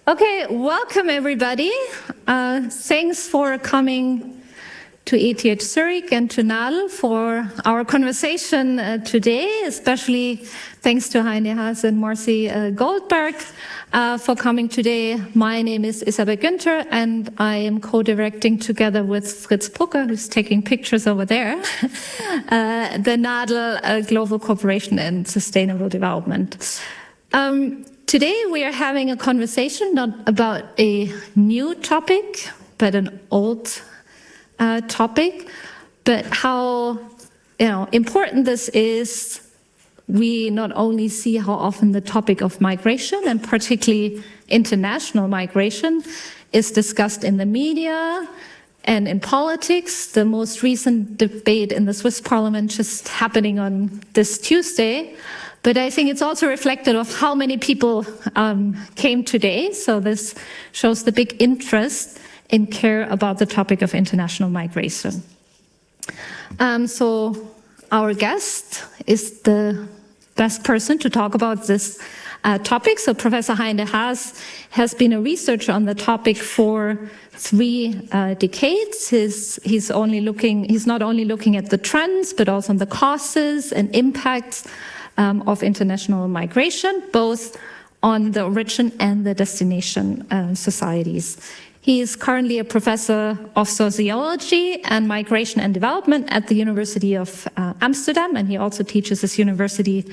Okay, welcome everybody. Thanks for coming to ETH Zurich and to NADEL for our conversation today, especially thanks to Hein de Haas and Marcy Goldberg for coming today. My name is Isabel Günther and I am co-directing together with Fritz Brucker, who's taking pictures over there, the NADEL Global Cooperation and Sustainable Development. Today we are having a conversation not about a new topic, but an old topic, but how important this is. We not only see how often the topic of migration, and particularly international migration, is discussed in the media and in politics. The most recent debate in the Swiss parliament just happening on this Tuesday. But I think it's also reflective of how many people came today. So this shows the big interest and care about the topic of international migration. So our guest is the best person to talk about this topic. So Professor Hein de Haas has been a researcher on the topic for 3 decades. He's not only looking at the trends, but also on the causes and impacts of international migration, both on the origin and the destination societies. He is currently a professor of sociology and migration and development at the University of Amsterdam, and he also teaches at the University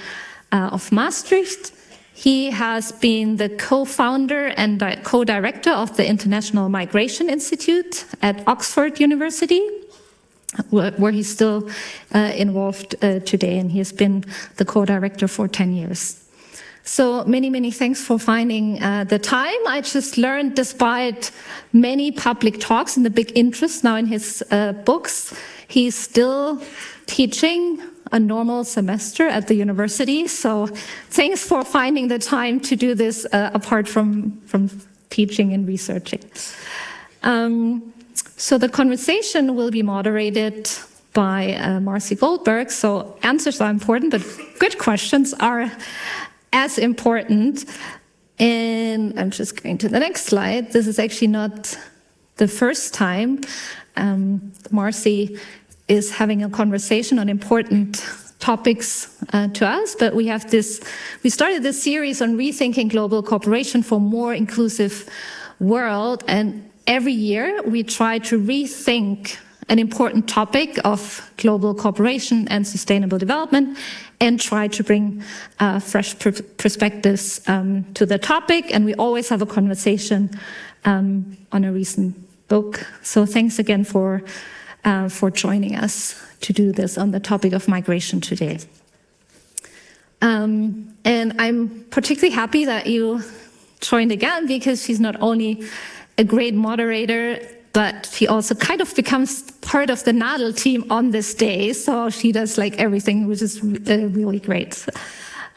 of Maastricht. He has been the co-founder and co-director of the International Migration Institute at Oxford University, where he's still involved today, and he has been the co-director for 10 years. So many thanks for finding the time. I just learned, despite many public talks and the big interest now in his books, he's still teaching a normal semester at the university. So thanks for finding the time to do this apart from teaching and researching. So the conversation will be moderated by Marcy Goldberg. So answers are important, but good questions are as important. And I'm just going to the next slide. This is actually not the first time Marcy is having a conversation on important topics to us, but we started this series on rethinking global cooperation for a more inclusive world, and every year we try to rethink an important topic of global cooperation and sustainable development and try to bring fresh perspectives to the topic. And we always have a conversation on a recent book. So thanks again for joining us to do this on the topic of migration today. And I'm particularly happy that you joined again, because she's not only a great moderator, but she also kind of becomes part of the NADEL team on this day. So she does like everything, which is really great.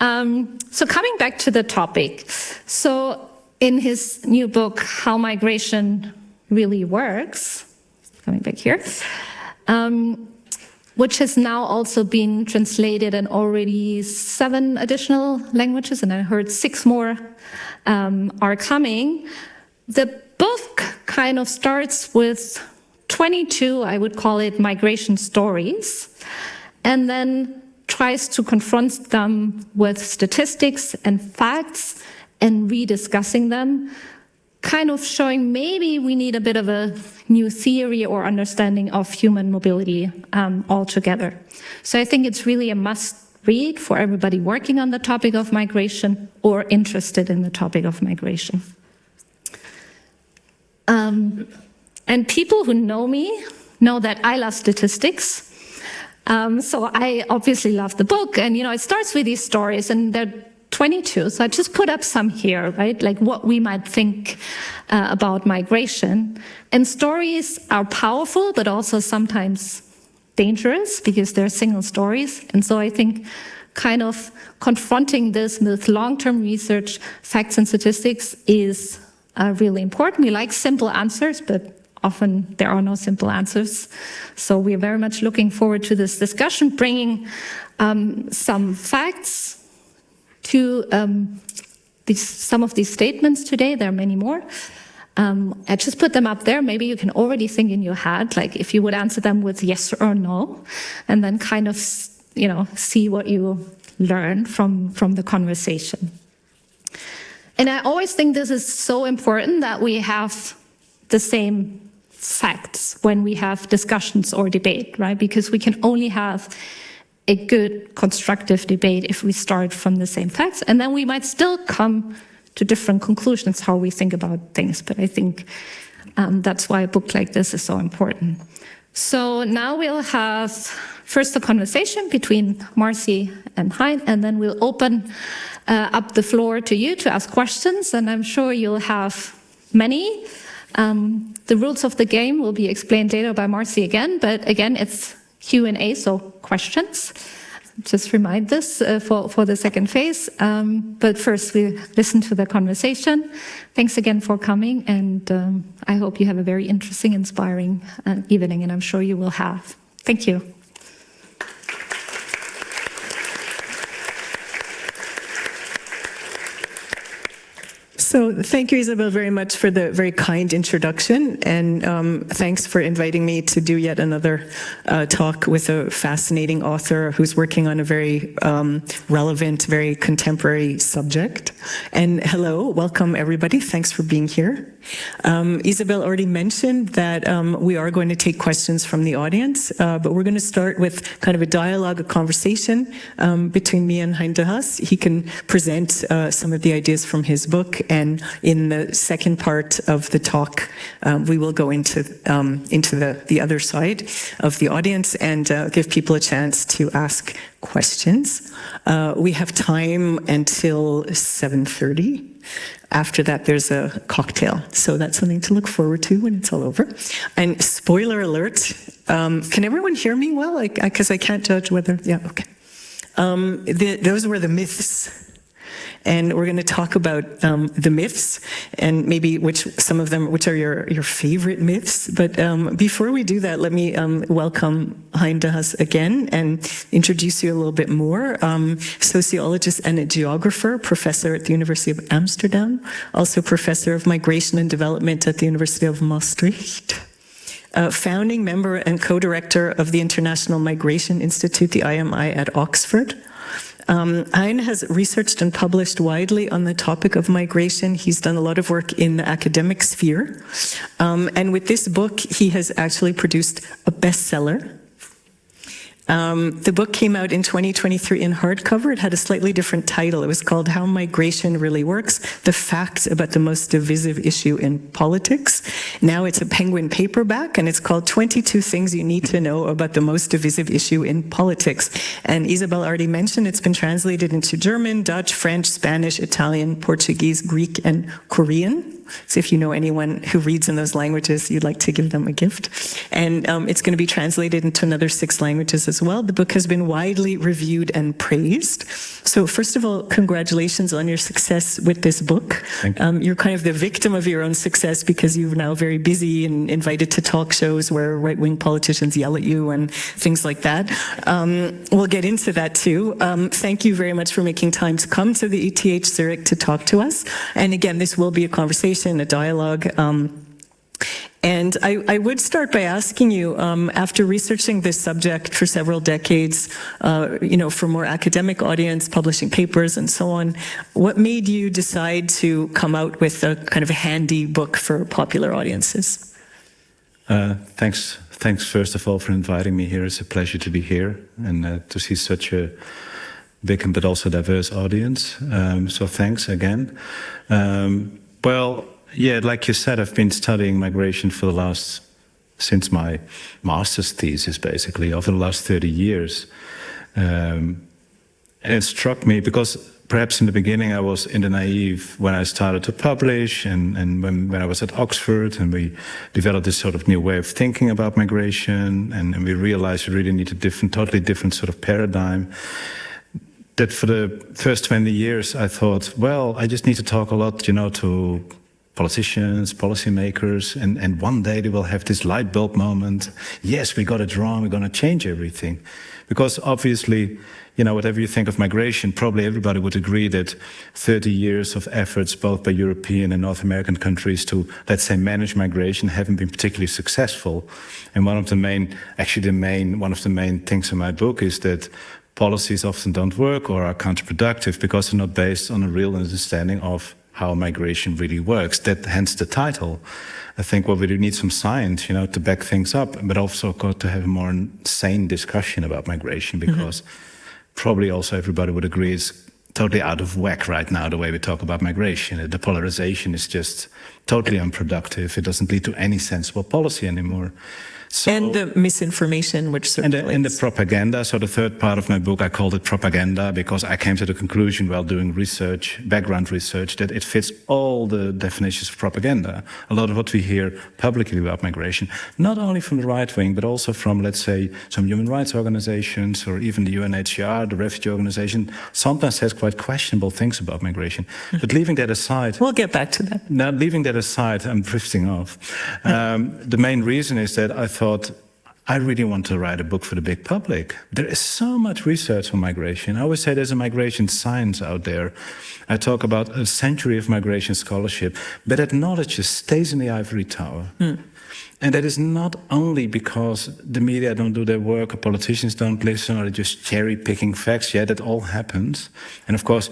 So coming back to the topic. So in his new book, How Migration Really Works, coming back here, which has now also been translated in already 7 additional languages, and I heard 6 more are coming. The book kind of starts with 22, I would call it, migration stories, and then tries to confront them with statistics and facts and rediscussing them, kind of showing maybe we need a bit of a new theory or understanding of human mobility altogether. So I think it's really a must read for everybody working on the topic of migration or interested in the topic of migration. And people who know me know that I love statistics. So I obviously love the book, and it starts with these stories, and they're 22. So I just put up some here, right? Like what we might think about migration. And stories are powerful, but also sometimes dangerous because they're single stories. And so I think kind of confronting this with long-term research, facts and statistics is really important. We like simple answers, but often there are no simple answers. So we are very much looking forward to this discussion, bringing some facts to some of these statements today. There are many more. I just put them up there. Maybe you can already think in your head, like if you would answer them with yes or no, and then kind of, see what you learn from the conversation. And I always think this is so important that we have the same facts when we have discussions or debate, right? Because we can only have a good constructive debate if we start from the same facts, and then we might still come to different conclusions how we think about things. But I think that's why a book like this is so important. So now we'll have first a conversation between Marcy and Hein, and then we'll open up the floor to you to ask questions, and I'm sure you'll have many. The rules of the game will be explained later by Marcy again, but again, it's Q&A, so questions. Just remind this for the second phase. But first, we listen to the conversation. Thanks again for coming, and I hope you have a very interesting, inspiring evening, and I'm sure you will have. Thank you. So thank you, Isabel, very much for the very kind introduction, and thanks for inviting me to do yet another talk with a fascinating author who's working on a very relevant, very contemporary subject. And hello, welcome everybody, thanks for being here. Isabel already mentioned that we are going to take questions from the audience, but we're going to start with kind of a dialogue, a conversation between me and Hein de Haas. He can present some of the ideas from his book, and in the second part of the talk, we will go into the other side of the audience and give people a chance to ask questions. We have time until 7:30. After that, there's a cocktail. So that's something to look forward to when it's all over. And spoiler alert, can everyone hear me well? Because I can't judge whether, yeah, okay. Those were the myths. And we're going to talk about the myths and maybe some of them, which are your favorite myths. But before we do that, let me welcome Hein de Haas again and introduce you a little bit more. Sociologist and a geographer, professor at the University of Amsterdam, also professor of migration and development at the University of Maastricht. Founding member and co-director of the International Migration Institute, the IMI at Oxford. Hein has researched and published widely on the topic of migration. He's done a lot of work in the academic sphere. And with this book, he has actually produced a bestseller. The book came out in 2023 in hardcover. It had a slightly different title. It was called How Migration Really Works, The Facts About the Most Divisive Issue in Politics. Now it's a Penguin paperback, and it's called 22 Things You Need to Know About the Most Divisive Issue in Politics. And Isabel already mentioned it's been translated into German, Dutch, French, Spanish, Italian, Portuguese, Greek, and Korean. So if you know anyone who reads in those languages, you'd like to give them a gift. And it's going to be translated into another 6 languages as well. The book has been widely reviewed and praised. So first of all, congratulations on your success with this book. Thank you. You're kind of the victim of your own success because you're now very busy and invited to talk shows where right-wing politicians yell at you and things like that. We'll get into that too. Thank you very much for making time to come to the ETH Zurich to talk to us. And again, this will be a conversation, a dialogue. And I would start by asking you, after researching this subject for several decades, for more academic audience, publishing papers and so on, what made you decide to come out with a kind of a handy book for popular audiences? Thanks first of all for inviting me here. It's a pleasure to be here and to see such a big but also diverse audience. So thanks again. Well, yeah, like you said, I've been studying migration since my master's thesis, basically, over the last 30 years. And it struck me because perhaps in the beginning I was in the naive when I started to publish and when I was at Oxford and we developed this sort of new way of thinking about migration and we realized we really need a totally different sort of paradigm. That for the first 20 years I thought, well, I just need to talk a lot, to politicians, policymakers, and one day they will have this light bulb moment. Yes, we got it wrong, we're going to change everything. Because obviously, whatever you think of migration, probably everybody would agree that 30 years of efforts, both by European and North American countries to, let's say, manage migration haven't been particularly successful. And one of the main things in my book is that policies often don't work or are counterproductive because they're not based on a real understanding of how migration really works. That hence the title. I think we do need some science, to back things up, but also got to have a more sane discussion about migration because probably also everybody would agree it's totally out of whack right now, the way we talk about migration. The polarization is just totally unproductive. It doesn't lead to any sensible policy anymore. So, and the misinformation, which circulates. And the propaganda. So the third part of my book, I called it propaganda because I came to the conclusion while doing research, background research, that it fits all the definitions of propaganda. A lot of what we hear publicly about migration, not only from the right wing, but also from, let's say, some human rights organizations or even the UNHCR, the refugee organization, sometimes says quite questionable things about migration. But leaving that aside... We'll get back to that. Now, leaving that aside, I'm drifting off. The main reason is that I thought, I really want to write a book for the big public. There is so much research on migration. I always say there's a migration science out there. I talk about a century of migration scholarship, but that knowledge just stays in the ivory tower. And that is not only because the media don't do their work, or politicians don't listen, or they're just cherry-picking facts. Yeah, that all happens. And of course,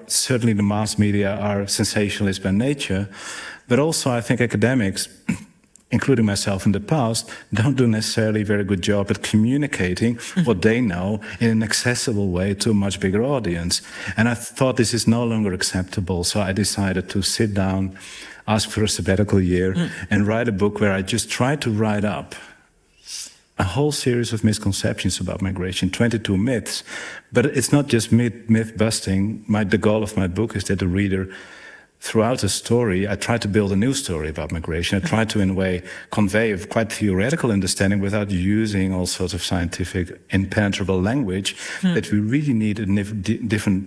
certainly the mass media are sensationalist by nature. But also, I think academics, including myself in the past, don't do necessarily a very good job at communicating what they know in an accessible way to a much bigger audience. And I thought this is no longer acceptable, so I decided to sit down, ask for a sabbatical year, and write a book where I just try to write up a whole series of misconceptions about migration, 22 myths. But it's not just myth busting. The goal of my book is that the reader, throughout the story, I try to build a new story about migration. I try to, in a way, convey a quite theoretical understanding without using all sorts of scientific, impenetrable language, that we really need a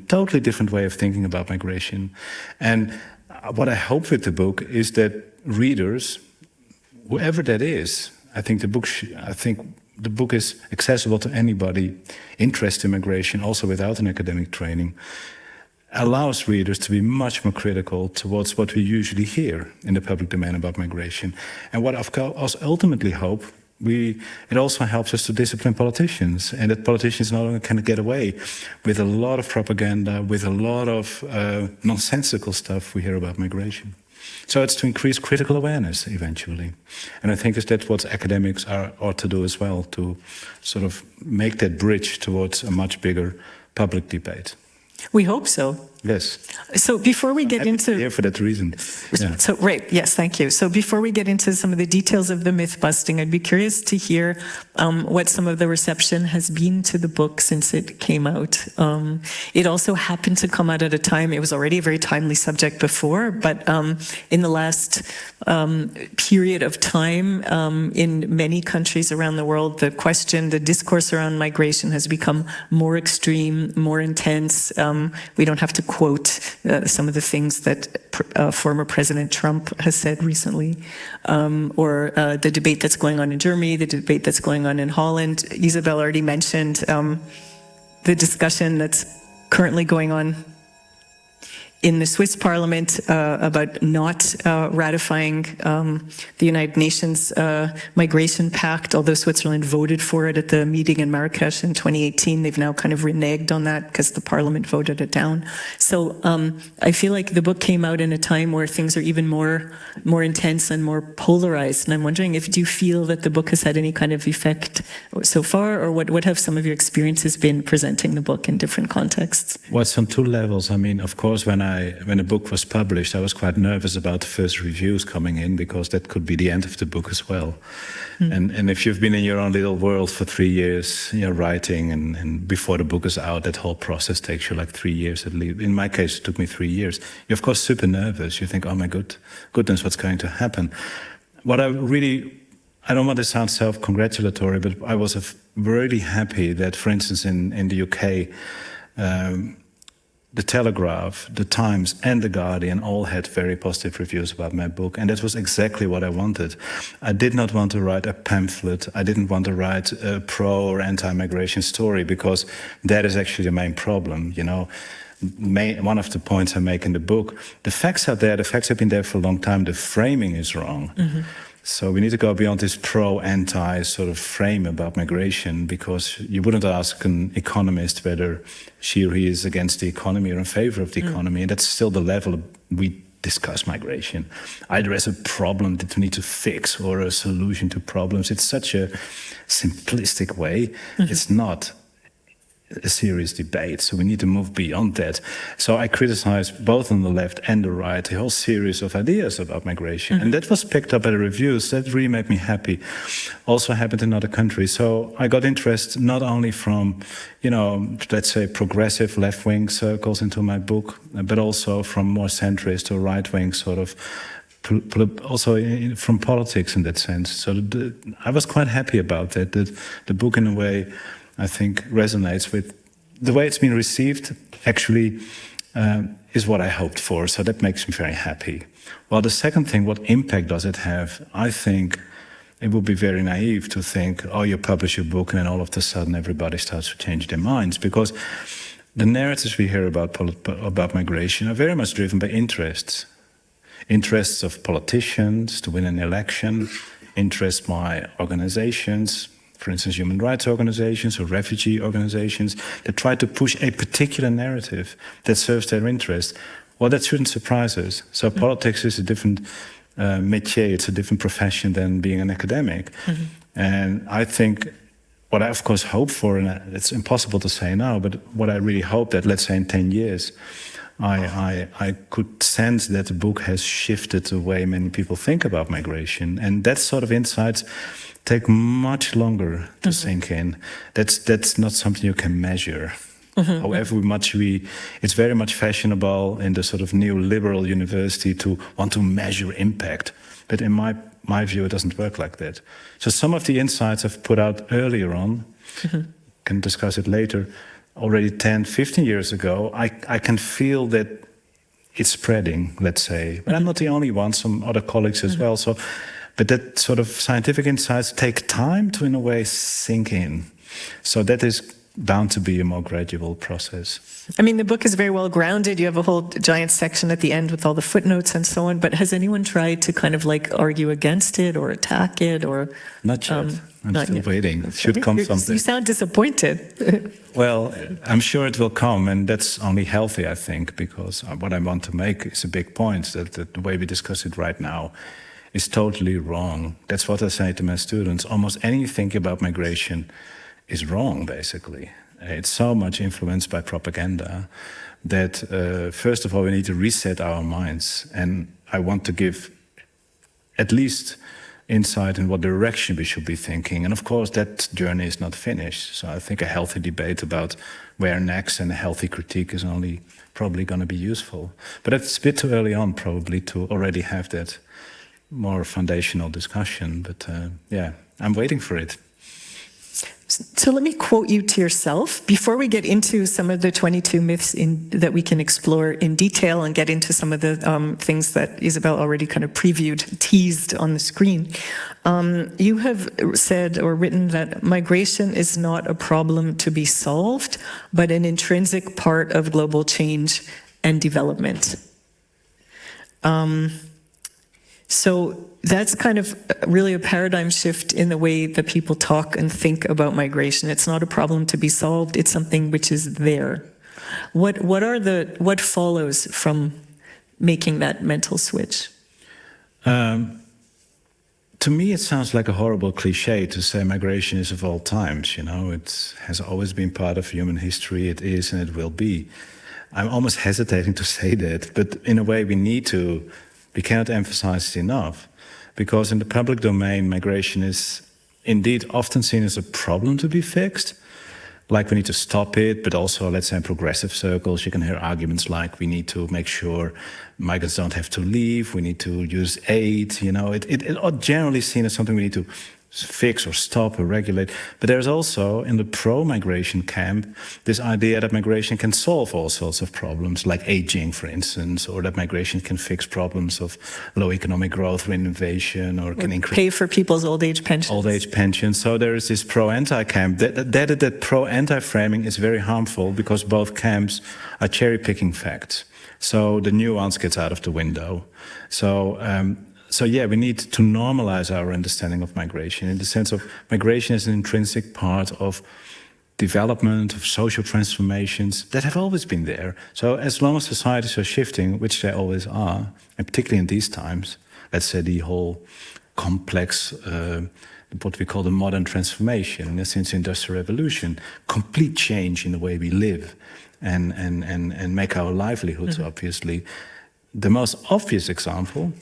totally different way of thinking about migration. And what I hope with the book is that readers, whoever that is, I think the book is accessible to anybody interested in migration, also without an academic training, allows readers to be much more critical towards what we usually hear in the public domain about migration. And what I ultimately hope, it also helps us to discipline politicians, and that politicians no longer can get away with a lot of propaganda, with a lot of nonsensical stuff we hear about migration. So it's to increase critical awareness eventually. And I think that's what academics ought to do as well, to sort of make that bridge towards a much bigger public debate. We hope so. Yes. So before we get into... here for that reason. Yeah. So, right, yes, thank you. So before we get into some of the details of the myth busting, I'd be curious to hear what some of the reception has been to the book since it came out. It also happened to come out at a time, it was already a very timely subject before, but in the last period of time, in many countries around the world, the discourse around migration has become more extreme, more intense. We don't have to quote some of the things that former President Trump has said recently, or the debate that's going on in Germany, the debate that's going on in Holland. Isabel already mentioned the discussion that's currently going on in the Swiss Parliament about not ratifying the United Nations Migration Pact, although Switzerland voted for it at the meeting in Marrakesh in 2018. They've now kind of reneged on that because the Parliament voted it down. So I feel like the book came out in a time where things are even more intense and more polarized. And I'm wondering do you feel that the book has had any kind of effect so far, or what have some of your experiences been presenting the book in different contexts? Well, it's on two levels. I mean, of course, when the book was published, I was quite nervous about the first reviews coming in, because that could be the end of the book as well. And if you've been in your own little world for 3 years, writing, and before the book is out, that whole process takes you like 3 years at least. In my case, it took me 3 years. You're of course super nervous. You think, oh my goodness, what's going to happen? I don't want to sound self-congratulatory, but I was really happy that, for instance, in the UK, The Telegraph, The Times, and The Guardian all had very positive reviews about my book, and that was exactly what I wanted. I did not want to write a pamphlet. I didn't want to write a pro or anti-migration story, because that is actually the main problem. You know, one of the points I make in the book, the facts are there. The facts have been there for a long time. The framing is wrong. So we need to go beyond this pro-anti sort of frame about migration, because you wouldn't ask an economist whether she or he is against the economy or in favor of the economy. And that's still the level we discuss migration, either as a problem that we need to fix or a solution to problems. It's such a simplistic way. It's not a serious debate, so we need to move beyond that. So I criticize both on the left and the right a whole series of ideas about migration, and that was picked up by the reviews. That really made me happy. Also happened in other countries. So I got interest not only from, you know, let's say progressive left-wing circles into my book, but also from more centrist or right-wing sort of also from politics in that sense. So I was quite happy about that. That the book, in a way, I think resonates with the way it's been received, actually is what I hoped for. So that makes me very happy. Well, the second thing, what impact does it have? I think it would be very naive to think, oh, you publish a book and then all of a sudden everybody starts to change their minds, because the narratives we hear about migration are very much driven by interests. Interests of politicians to win an election, interests by organizations, for instance, human rights organizations or refugee organizations, that try to push a particular narrative that serves their interest. Well, that shouldn't surprise us. So politics is a different métier, it's a different profession than being an academic. And I think what I, of course, hope for, and it's impossible to say now, but what I really hope that, let's say in 10 years, I could sense that the book has shifted the way many people think about migration. And that sort of insights take much longer to sink in. That's not something you can measure. However much it's very much fashionable in the sort of neoliberal university to want to measure impact. But in my view, it doesn't work like that. So some of the insights I've put out earlier on, can discuss it later, already 10, 15 years ago, I can feel that it's spreading, let's say. But I'm not the only one, some other colleagues as well. So, but that sort of scientific insights take time to, in a way, sink in. So that is bound to be a more gradual process. I mean, the book is very well grounded. You have a whole giant section at the end with all the footnotes and so on. But has anyone tried to kind of like argue against it or attack it or? Not yet. I'm still waiting. It should come something. You sound disappointed. Well, I'm sure it will come, and that's only healthy, I think, because what I want to make is a big point, that the way we discuss it right now is totally wrong. That's what I say to my students. Almost anything about migration is wrong, basically. It's so much influenced by propaganda that, first of all, we need to reset our minds. And I want to give at least insight in what direction we should be thinking. And of course, that journey is not finished. So I think a healthy debate about where next and a healthy critique is only probably going to be useful. But it's a bit too early on, probably, to already have that more foundational discussion. But yeah, I'm waiting for it. So let me quote you to yourself before we get into some of the 22 myths that we can explore in detail and get into some of the things that Isabel already kind of previewed, teased on the screen. You have said or written that migration is not a problem to be solved, but an intrinsic part of global change and development. So that's kind of really a paradigm shift in the way that people talk and think about migration. It's not a problem to be solved. It's something which is there. What follows from making that mental switch? To me, it sounds like a horrible cliche to say migration is of all times. You know, it has always been part of human history. It is and it will be. I'm almost hesitating to say that, but in a way we cannot emphasize it enough, because in the public domain, migration is indeed often seen as a problem to be fixed. Like we need to stop it, but also, let's say in progressive circles, you can hear arguments like we need to make sure migrants don't have to leave, we need to use aid, you know. It generally seen as something we need to fix or stop or regulate. But there's also, in the pro-migration camp, this idea that migration can solve all sorts of problems, like aging, for instance, or that migration can fix problems of low economic growth or innovation, or can increase... Pay for people's old age pensions. Old age pensions. So there is this pro-anti camp. That pro-anti framing is very harmful because both camps are cherry-picking facts. So the nuance gets out of the window. So yeah, we need to normalize our understanding of migration in the sense of migration is an intrinsic part of development, of social transformations that have always been there. So as long as societies are shifting, which they always are, and particularly in these times, let's say the whole complex, what we call the modern transformation, since the Industrial Revolution, complete change in the way we live and make our livelihoods, obviously. The most obvious example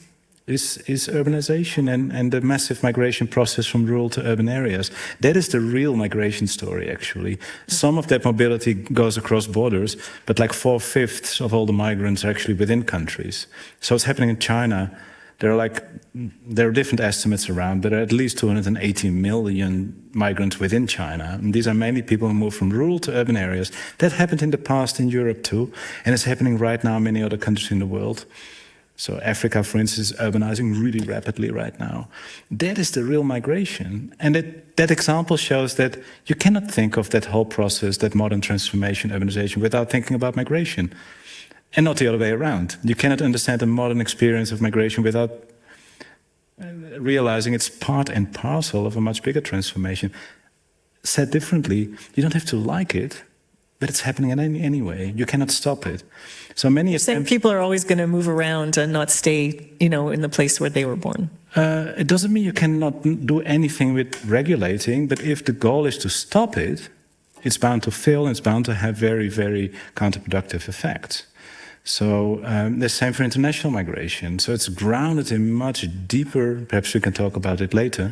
is urbanization and the massive migration process from rural to urban areas. That is the real migration story, actually. Some of that mobility goes across borders, but like 4/5 of all the migrants are actually within countries. So it's happening in China. There are different estimates around, but there are at least 280 million migrants within China. And these are mainly people who move from rural to urban areas. That happened in the past in Europe too, and it's happening right now in many other countries in the world. So Africa, for instance, is urbanizing really rapidly right now. That is the real migration. And that example shows that you cannot think of that whole process, that modern transformation, urbanization, without thinking about migration. And not the other way around. You cannot understand the modern experience of migration without realizing it's part and parcel of a much bigger transformation. Said differently, you don't have to like it, but it's happening anyway. You cannot stop it. So many people are always going to move around and not stay, in the place where they were born. It doesn't mean you cannot do anything with regulating, but if the goal is to stop it, it's bound to fail and it's bound to have very, very counterproductive effects. So the same for international migration. So it's grounded in much deeper, perhaps we can talk about it later,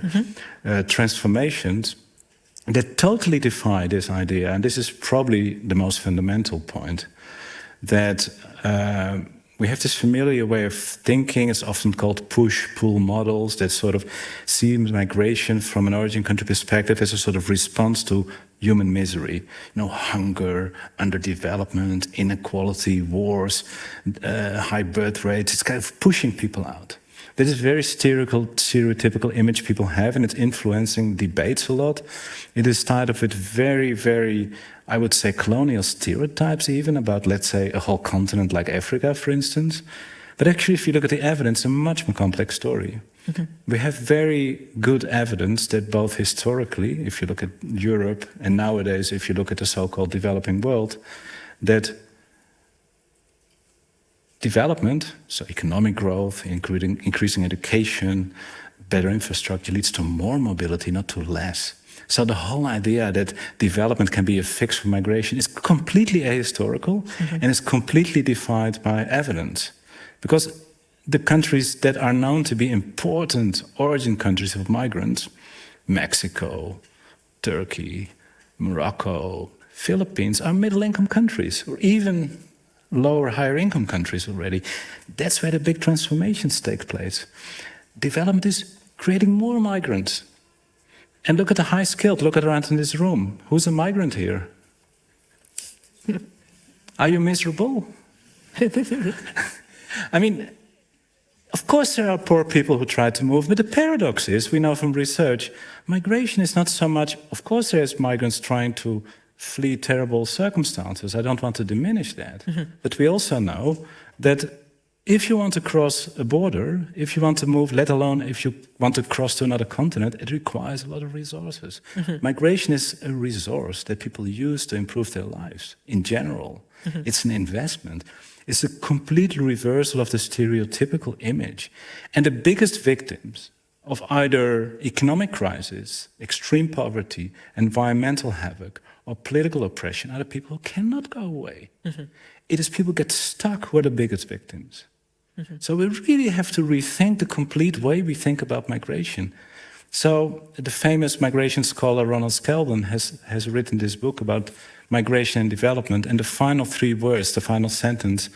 transformations that totally defy this idea. And this is probably the most fundamental point, that we have this familiar way of thinking. It's often called push-pull models that sort of see migration from an origin country perspective as a sort of response to human misery, hunger, underdevelopment, inequality, wars, high birth rates. It's kind of pushing people out. That is a very stereotypical image people have, and it's influencing debates a lot. It is tied up with very, very, I would say, colonial stereotypes even about, let's say, a whole continent like Africa, for instance. But actually, if you look at the evidence, it's a much more complex story. We have very good evidence that both historically, if you look at Europe, and nowadays, if you look at the so-called developing world, that development, so economic growth, increasing education, better infrastructure, leads to more mobility, not to less. So the whole idea that development can be a fix for migration is completely ahistorical and is completely defied by evidence. Because the countries that are known to be important origin countries of migrants, Mexico, Turkey, Morocco, Philippines, are middle-income countries, or even lower, higher income countries already. That's where the big transformations take place. Development is creating more migrants. And look at the high skilled, look at around in this room. Who's a migrant here? Are you miserable? I mean, of course there are poor people who try to move, but the paradox is, we know from research, migration is not so much, of course there's migrants trying to flee terrible circumstances. I don't want to diminish that. But we also know that if you want to cross a border, if you want to move, let alone if you want to cross to another continent, it requires a lot of resources. Migration is a resource that people use to improve their lives in general. It's an investment. It's a complete reversal of the stereotypical image. And the biggest victims of either economic crisis, extreme poverty, environmental havoc, or political oppression are the people who cannot go away. It is people who get stuck who are the biggest victims. So we really have to rethink the complete way we think about migration. So the famous migration scholar Ronald Skelton has written this book about migration and development, and the final 3 words, the final sentence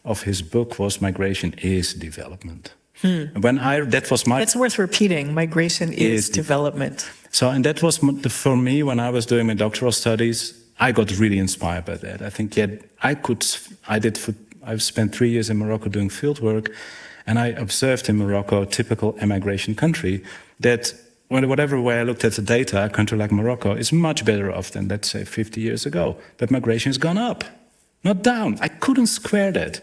of his book was, migration is development. That was my... That's worth repeating. Migration is development. So, and that was for me, when I was doing my doctoral studies, I got really inspired by that. I think, I've spent 3 years in Morocco doing field work, and I observed in Morocco, a typical immigration country, that whatever way I looked at the data, a country like Morocco is much better off than, let's say, 50 years ago. But migration has gone up, not down. I couldn't square that.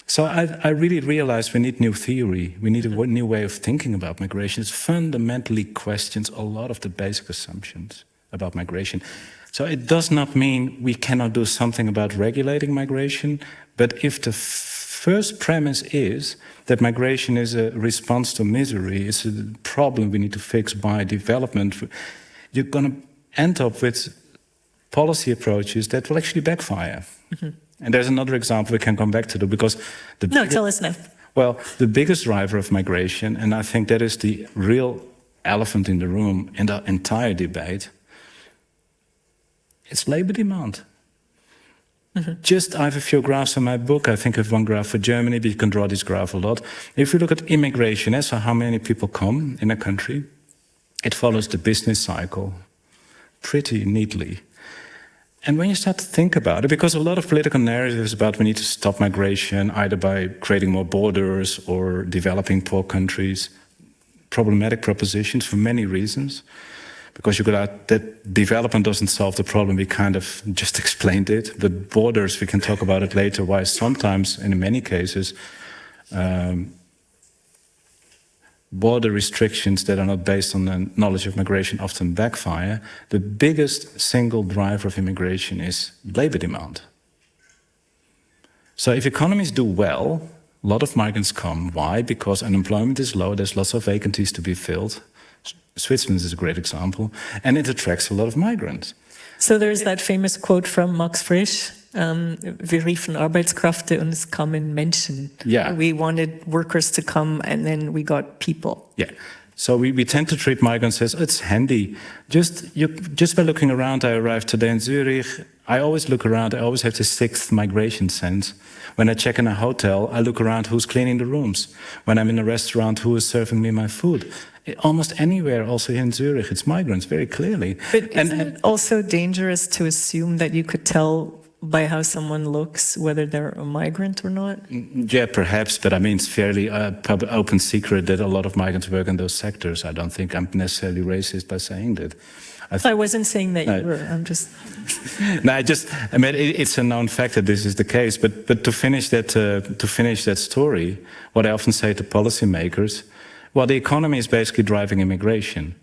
So I really realized we need new theory. We need a new way of thinking about migration. It fundamentally questions a lot of the basic assumptions about migration. So it does not mean we cannot do something about regulating migration, but if the first premise is that migration is a response to misery, it's a problem we need to fix by development, you're going to end up with policy approaches that will actually backfire. And there's another example we can come back to, because tell us now. Well, the biggest driver of migration, and I think that is the real elephant in the room in the entire debate, it's labor demand. I have a few graphs in my book. I think I have one graph for Germany, but you can draw this graph a lot. If you look at immigration, so how many people come in a country, it follows the business cycle pretty neatly. And when you start to think about it, because a lot of political narratives about we need to stop migration, either by creating more borders or developing poor countries, problematic propositions for many reasons. Because you could add that development doesn't solve the problem, we kind of just explained it. The borders, we can talk about it later, why sometimes, and in many cases, border restrictions that are not based on the knowledge of migration often backfire. The biggest single driver of immigration is labor demand. So if economies do well, a lot of migrants come. Why? Because unemployment is low, there's lots of vacancies to be filled. Switzerland is a great example, and it attracts a lot of migrants. So there's that famous quote from Max Frisch, wir riefen Arbeitskräfte und es kamen Menschen. Yeah. We wanted workers to come and then we got people. Yeah. So we tend to treat migrants as, it's handy. Just by looking around, I arrived today in Zurich. I always look around, I always have the sixth migration sense. When I check in a hotel, I look around who's cleaning the rooms. When I'm in a restaurant, who is serving me my food? Almost anywhere, also here in Zurich, it's migrants, very clearly. But isn't it also dangerous to assume that you could tell by how someone looks whether they're a migrant or not? Yeah, perhaps, but I mean, it's fairly open secret that a lot of migrants work in those sectors. I don't think I'm necessarily racist by saying that. I wasn't saying that you were, I'm just... No, I mean, it's a known fact that this is the case, but to finish that story, what I often say to policymakers, well, the economy is basically driving immigration.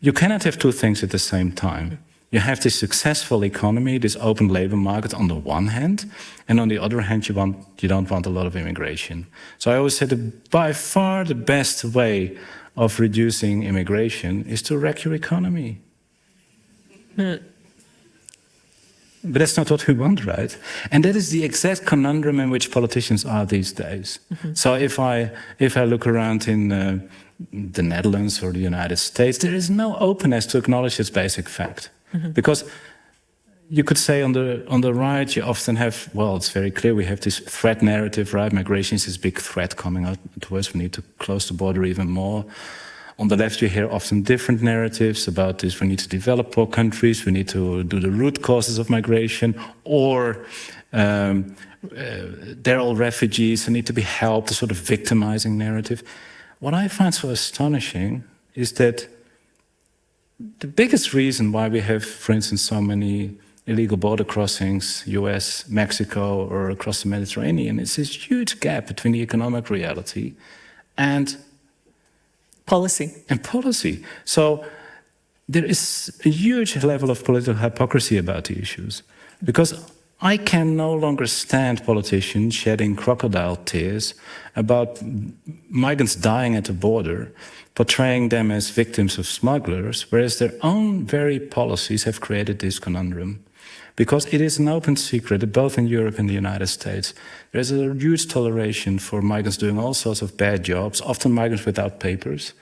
You cannot have two things at the same time. You have this successful economy, this open labor market on the one hand, and on the other hand, you don't want a lot of immigration. So I always say that by far the best way of reducing immigration is to wreck your economy. But that's not what we want, right? And that is the exact conundrum in which politicians are these days. So if I look around in the Netherlands or the United States, there is no openness to acknowledge this basic fact. Because you could say on the right, you often have, well, it's very clear, we have this threat narrative, right? Migration is this big threat coming out to us. We need to close the border even more. On the left, you hear often different narratives about this. We need to develop poor countries. We need to do the root causes of migration. Or they're all refugees and need to be helped, a sort of victimizing narrative. What I find so astonishing is that the biggest reason why we have, for instance, so many illegal border crossings, US, Mexico, or across the Mediterranean, is this huge gap between the economic reality and policy. So there is a huge level of political hypocrisy about the issues. Because I can no longer stand politicians shedding crocodile tears about migrants dying at the border, portraying them as victims of smugglers, whereas their own very policies have created this conundrum. Because it is an open secret that both in Europe and the United States, there's a huge toleration for migrants doing all sorts of bad jobs, often migrants without papers.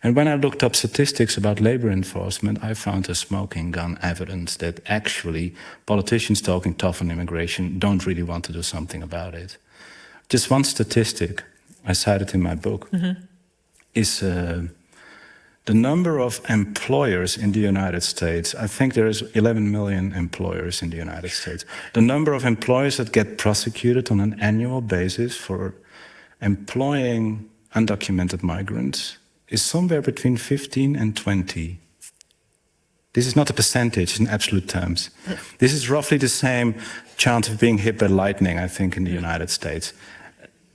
And when I looked up statistics about labor enforcement, I found a smoking gun evidence that actually politicians talking tough on immigration don't really want to do something about it. Just one statistic. I cite it in my book, is the number of employers in the United States. I think there is 11 million employers in the United States. The number of employers that get prosecuted on an annual basis for employing undocumented migrants is somewhere between 15 and 20. This is not a percentage in absolute terms. This is roughly the same chance of being hit by lightning, I think, in the United States.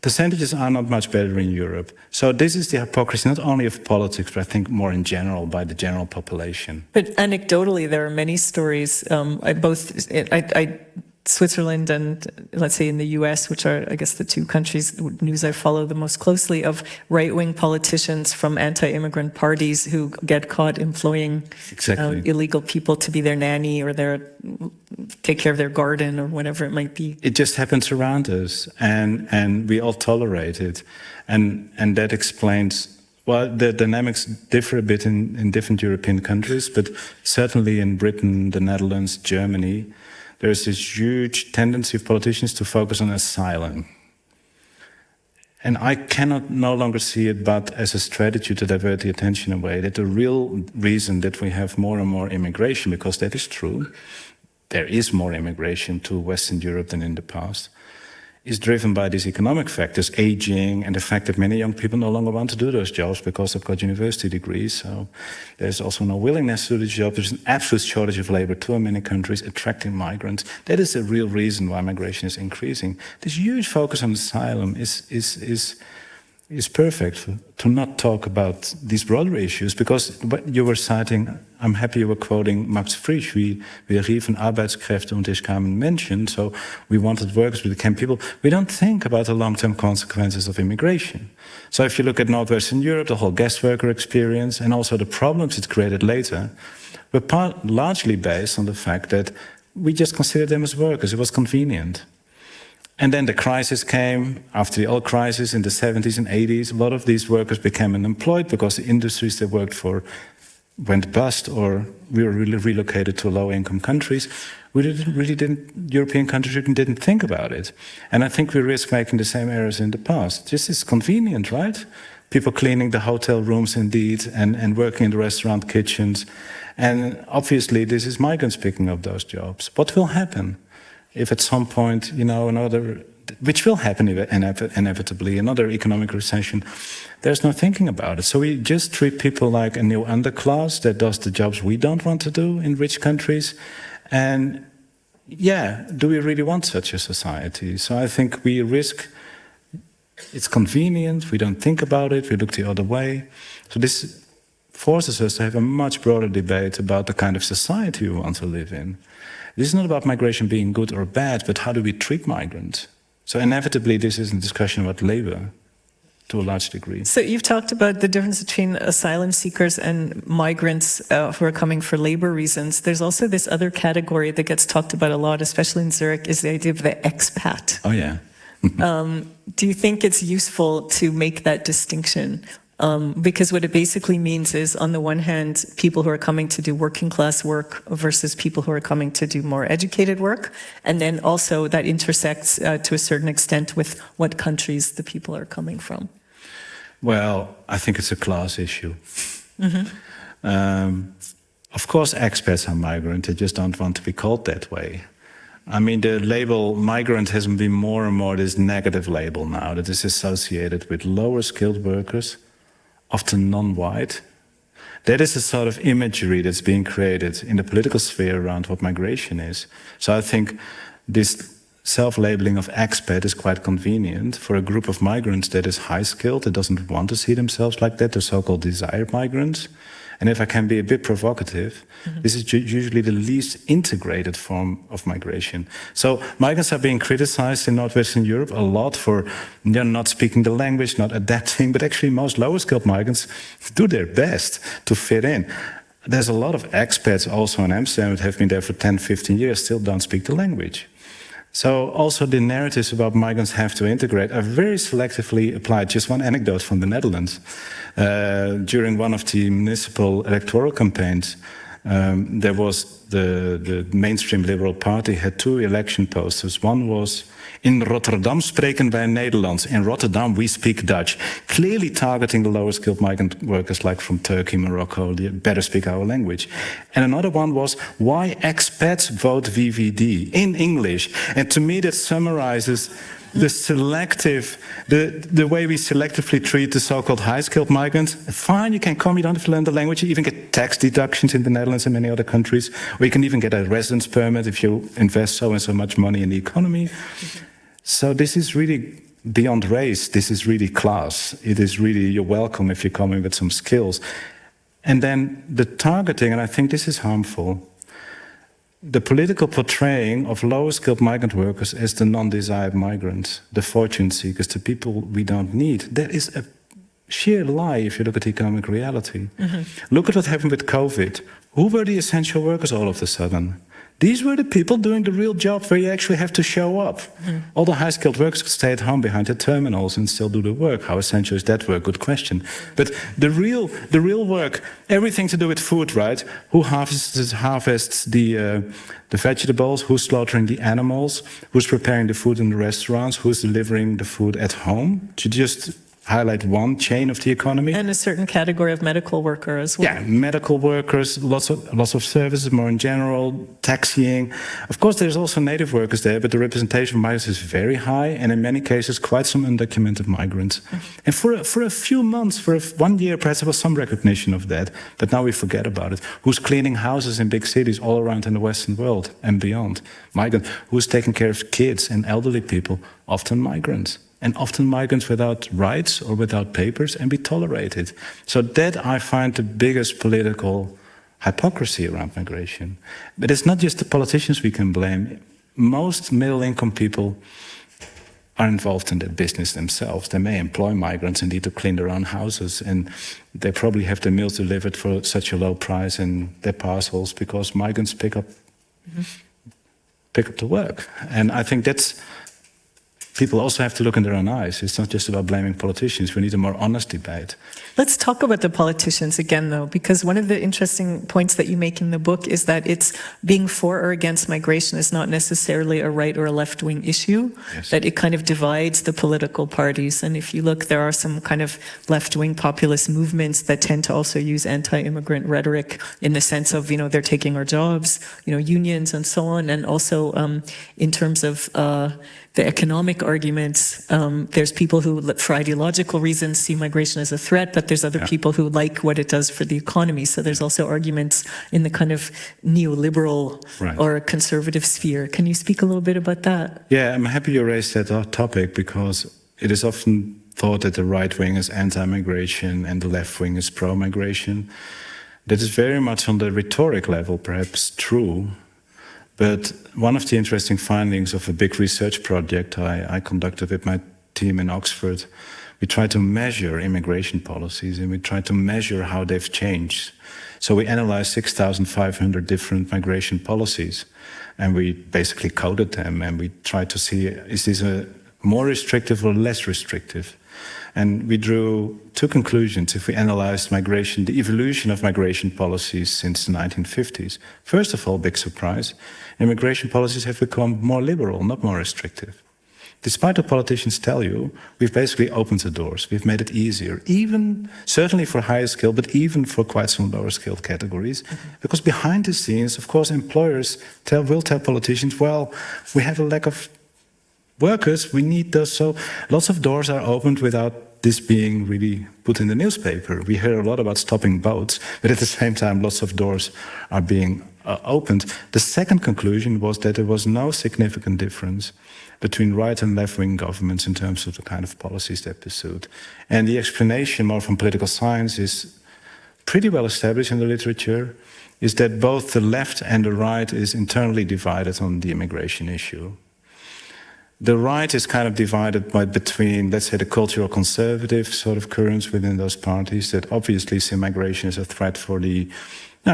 Percentages are not much better in Europe. So this is the hypocrisy, not only of politics, but I think more in general, by the general population. But anecdotally, there are many stories, Switzerland and, let's say, in the US, which are, I guess, the two countries, news I follow the most closely, of right-wing politicians from anti-immigrant parties who get caught employing illegal people to be their nanny or take care of their garden or whatever it might be. It just happens around us, and we all tolerate it. And that explains, well, the dynamics differ a bit in different European countries, but certainly in Britain, the Netherlands, Germany, there's this huge tendency of politicians to focus on asylum. And I cannot no longer see it but as a strategy to divert the attention away, that the real reason that we have more and more immigration, because that is true, there is more immigration to Western Europe than in the past, is driven by these economic factors, aging, and the fact that many young people no longer want to do those jobs because they've got university degrees. So there's also no willingness to do the job. There's an absolute shortage of labor too in many countries, attracting migrants. That is the real reason why migration is increasing. This huge focus on asylum is perfect to not talk about these broader issues, because what you were citing, I'm happy you were quoting Max Frisch, we riefen Arbeitskräfte und es kamen Menschen, so we wanted workers, we became people. We don't think about the long-term consequences of immigration. So if you look at Northwestern Europe, the whole guest worker experience, and also the problems it created later, were largely based on the fact that we just considered them as workers. It was convenient. And then the crisis came, after the oil crisis in the 70s and 80s, a lot of these workers became unemployed because the industries they worked for went bust, or we were really relocated to low-income countries. European countries didn't think about it. And I think we risk making the same errors in the past. This is convenient, right? People cleaning the hotel rooms indeed, and working in the restaurant kitchens. And obviously this is migrants picking up those jobs. What will happen? If at some point, which will happen inevitably, another economic recession, there's no thinking about it. So we just treat people like a new underclass that does the jobs we don't want to do in rich countries. And yeah, do we really want such a society? So I think we risk, it's convenient, we don't think about it, we look the other way. So this forces us to have a much broader debate about the kind of society we want to live in. This is not about migration being good or bad, but how do we treat migrants? So inevitably, this is a discussion about labor to a large degree. So you've talked about the difference between asylum seekers and migrants who are coming for labor reasons. There's also this other category that gets talked about a lot, especially in Zurich, is the idea of the expat. Oh, yeah. Do you think it's useful to make that distinction? Because what it basically means is, on the one hand, people who are coming to do working class work versus people who are coming to do more educated work. And then also that intersects to a certain extent with what countries the people are coming from. Well, I think it's a class issue. Of course, expats are migrant. They just don't want to be called that way. I mean, the label migrant has been more and more this negative label now that is associated with lower skilled workers, often non-white. That is the sort of imagery that's being created in the political sphere around what migration is. So I think this self-labeling of expat is quite convenient for a group of migrants that is high-skilled, that doesn't want to see themselves like that, the so-called desired migrants. And if I can be a bit provocative, this is usually the least integrated form of migration. So migrants are being criticized in Northwestern Europe a lot for not speaking the language, not adapting, but actually most lower skilled migrants do their best to fit in. There's a lot of expats also in Amsterdam that have been there for 10, 15 years, still don't speak the language. So also the narratives about migrants have to integrate are very selectively applied. Just one anecdote from the Netherlands. During one of the municipal electoral campaigns, there was the mainstream Liberal Party had two election posters. One was, "In Rotterdam spreken wij Nederlands." In Rotterdam, we speak Dutch. Clearly targeting the lower skilled migrant workers like from Turkey, Morocco, they better speak our language. And another one was, "Why expats vote VVD?" in English. And to me, that summarizes the way we selectively treat the so-called high-skilled migrants. Fine, you can come, you don't have to learn the language. You even get tax deductions in the Netherlands and many other countries. Or you can even get a residence permit if you invest so and so much money in the economy. So this is really beyond race. This is really class. It is really, you're welcome if you're coming with some skills. And then the targeting, and I think this is harmful, the political portraying of lower skilled migrant workers as the non-desired migrants, the fortune seekers, the people we don't need. That is a sheer lie if you look at the economic reality. Look at what happened with COVID. Who were the essential workers all of a sudden? These were the people doing the real job where you actually have to show up. All the high-skilled workers could stay at home behind the terminals and still do the work. How essential is that work? Good question. But the real work, everything to do with food, right? Who harvests the vegetables? Who's slaughtering the animals? Who's preparing the food in the restaurants? Who's delivering the food at home? To just highlight one chain of the economy. And a certain category of medical worker as well. Yeah, medical workers, lots of services, more in general, taxiing. Of course, there's also native workers there, but the representation of migrants is very high, and in many cases, quite some undocumented migrants. And for a few months, for 1 year, perhaps there was some recognition of that, but now we forget about it. Who's cleaning houses in big cities all around in the Western world and beyond? Migrant. Who's taking care of kids and elderly people? Often migrants. And often migrants without rights or without papers, and we tolerate it. So that I find the biggest political hypocrisy around migration. But it's not just the politicians we can blame. Most middle-income people are involved in that business themselves. They may employ migrants indeed to clean their own houses, and they probably have their meals delivered for such a low price in their parcels because migrants pick up the work. And I think that's... People also have to look in their own eyes. It's not just about blaming politicians. We need a more honest debate. Let's talk about the politicians again, though, because one of the interesting points that you make in the book is that it's being for or against migration is not necessarily a right or a left-wing issue, yes. That it kind of divides the political parties. And if you look, there are some kind of left-wing populist movements that tend to also use anti-immigrant rhetoric in the sense of, they're taking our jobs, unions and so on. And also in terms of the economic arguments, there's people who, for ideological reasons, see migration as a threat, but there's other people who like what it does for the economy. So there's also arguments in the kind of neoliberal or conservative sphere. Can you speak a little bit about that? Yeah, I'm happy you raised that topic because it is often thought that the right wing is anti-migration and the left wing is pro-migration. That is very much on the rhetoric level, perhaps true. But one of the interesting findings of a big research project I conducted with my team in Oxford, we tried to measure immigration policies and we tried to measure how they've changed. So we analyzed 6,500 different migration policies and we basically coded them and we tried to see, is this a more restrictive or less restrictive? And we drew two conclusions if we analyzed migration, the evolution of migration policies since the 1950s. First of all, big surprise, immigration policies have become more liberal, not more restrictive. Despite what politicians tell you, we've basically opened the doors. We've made it easier, even certainly for higher skill, but even for quite some lower skilled categories. Because behind the scenes, of course, employers will tell politicians, well, we have a lack of workers, we need those. So lots of doors are opened without this being really put in the newspaper. We hear a lot about stopping boats, but at the same time, lots of doors are being opened. The second conclusion was that there was no significant difference between right and left-wing governments in terms of the kind of policies they pursued. And the explanation, more from political science, is pretty well established in the literature, is that both the left and the right is internally divided on the immigration issue. The right is kind of divided between, let's say, the cultural conservative sort of currents within those parties that obviously see migration as a threat for the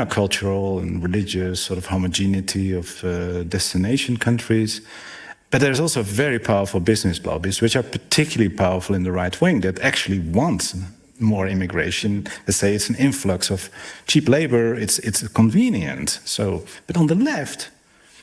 cultural and religious sort of homogeneity of destination countries. But there's also very powerful business lobbies, which are particularly powerful in the right wing, that actually want more immigration. They say it's an influx of cheap labor, it's convenient. So, but on the left,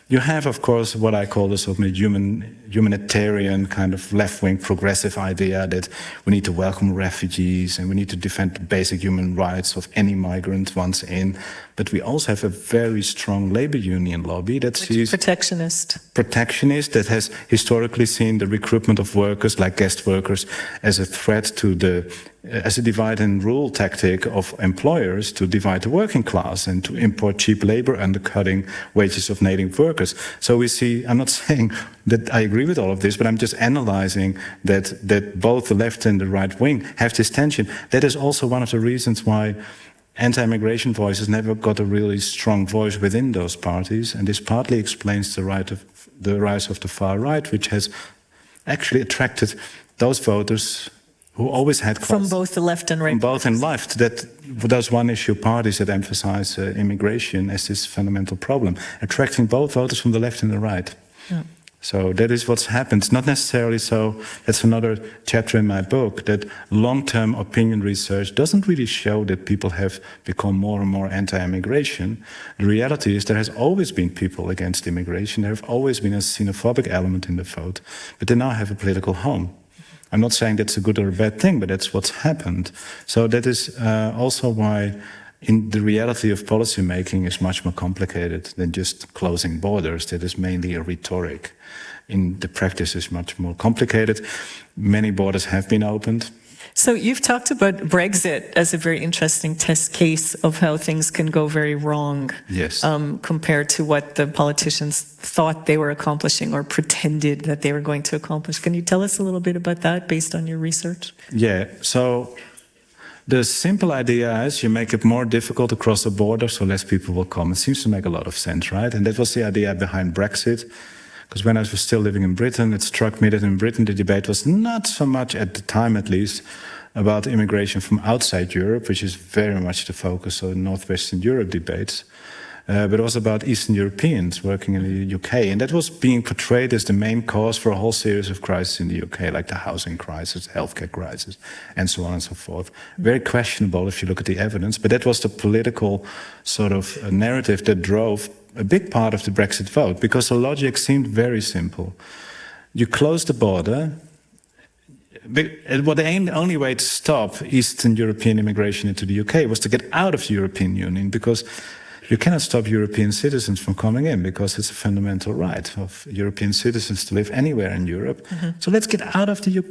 you have, of course, what I call the sort of humanitarian kind of left-wing progressive idea that we need to welcome refugees and we need to defend the basic human rights of any migrant once in. But we also have a very strong labor union lobby that sees protectionist, that has historically seen the recruitment of workers like guest workers as a threat to as a divide and rule tactic of employers to divide the working class and to import cheap labor, undercutting wages of native workers. So we see, I'm not saying that I agree with all of this, but I'm just analyzing that both the left and the right wing have this tension. That is also one of the reasons why anti-immigration voices never got a really strong voice within those parties, and this partly explains the rise of the far right, which has actually attracted those voters who always had from both the left and right, from both and left, that those one-issue parties that emphasize immigration as this fundamental problem, attracting both voters from the left and the right. Yeah. So that is what's happened. It's not necessarily so. That's another chapter in my book, that long-term opinion research doesn't really show that people have become more and more anti-immigration. The reality is there has always been people against immigration. There have always been a xenophobic element in the vote, but they now have a political home. I'm not saying that's a good or a bad thing, but that's what's happened. So that is also why in the reality of policy making is much more complicated than just closing borders. That is mainly a rhetoric. In the practice is much more complicated. Many borders have been opened. So you've talked about Brexit as a very interesting test case of how things can go very wrong. Yes. Compared to what the politicians thought they were accomplishing or pretended that they were going to accomplish. Can you tell us a little bit about that based on your research? Yeah. So the simple idea is you make it more difficult to cross the border so less people will come. It seems to make a lot of sense, right? And that was the idea behind Brexit. Because when I was still living in Britain, it struck me that in Britain the debate was not so much, at the time at least, about immigration from outside Europe, which is very much the focus of Northwestern Europe debates, but it was about Eastern Europeans working in the UK. And that was being portrayed as the main cause for a whole series of crises in the UK, like the housing crisis, healthcare crisis, and so on and so forth. Very questionable if you look at the evidence, but that was the political sort of narrative that drove a big part of the Brexit vote, because the logic seemed very simple. You close the border, but the only way to stop Eastern European immigration into the UK was to get out of the European Union, because you cannot stop European citizens from coming in, because it's a fundamental right of European citizens to live anywhere in Europe. Mm-hmm. So let's get out of the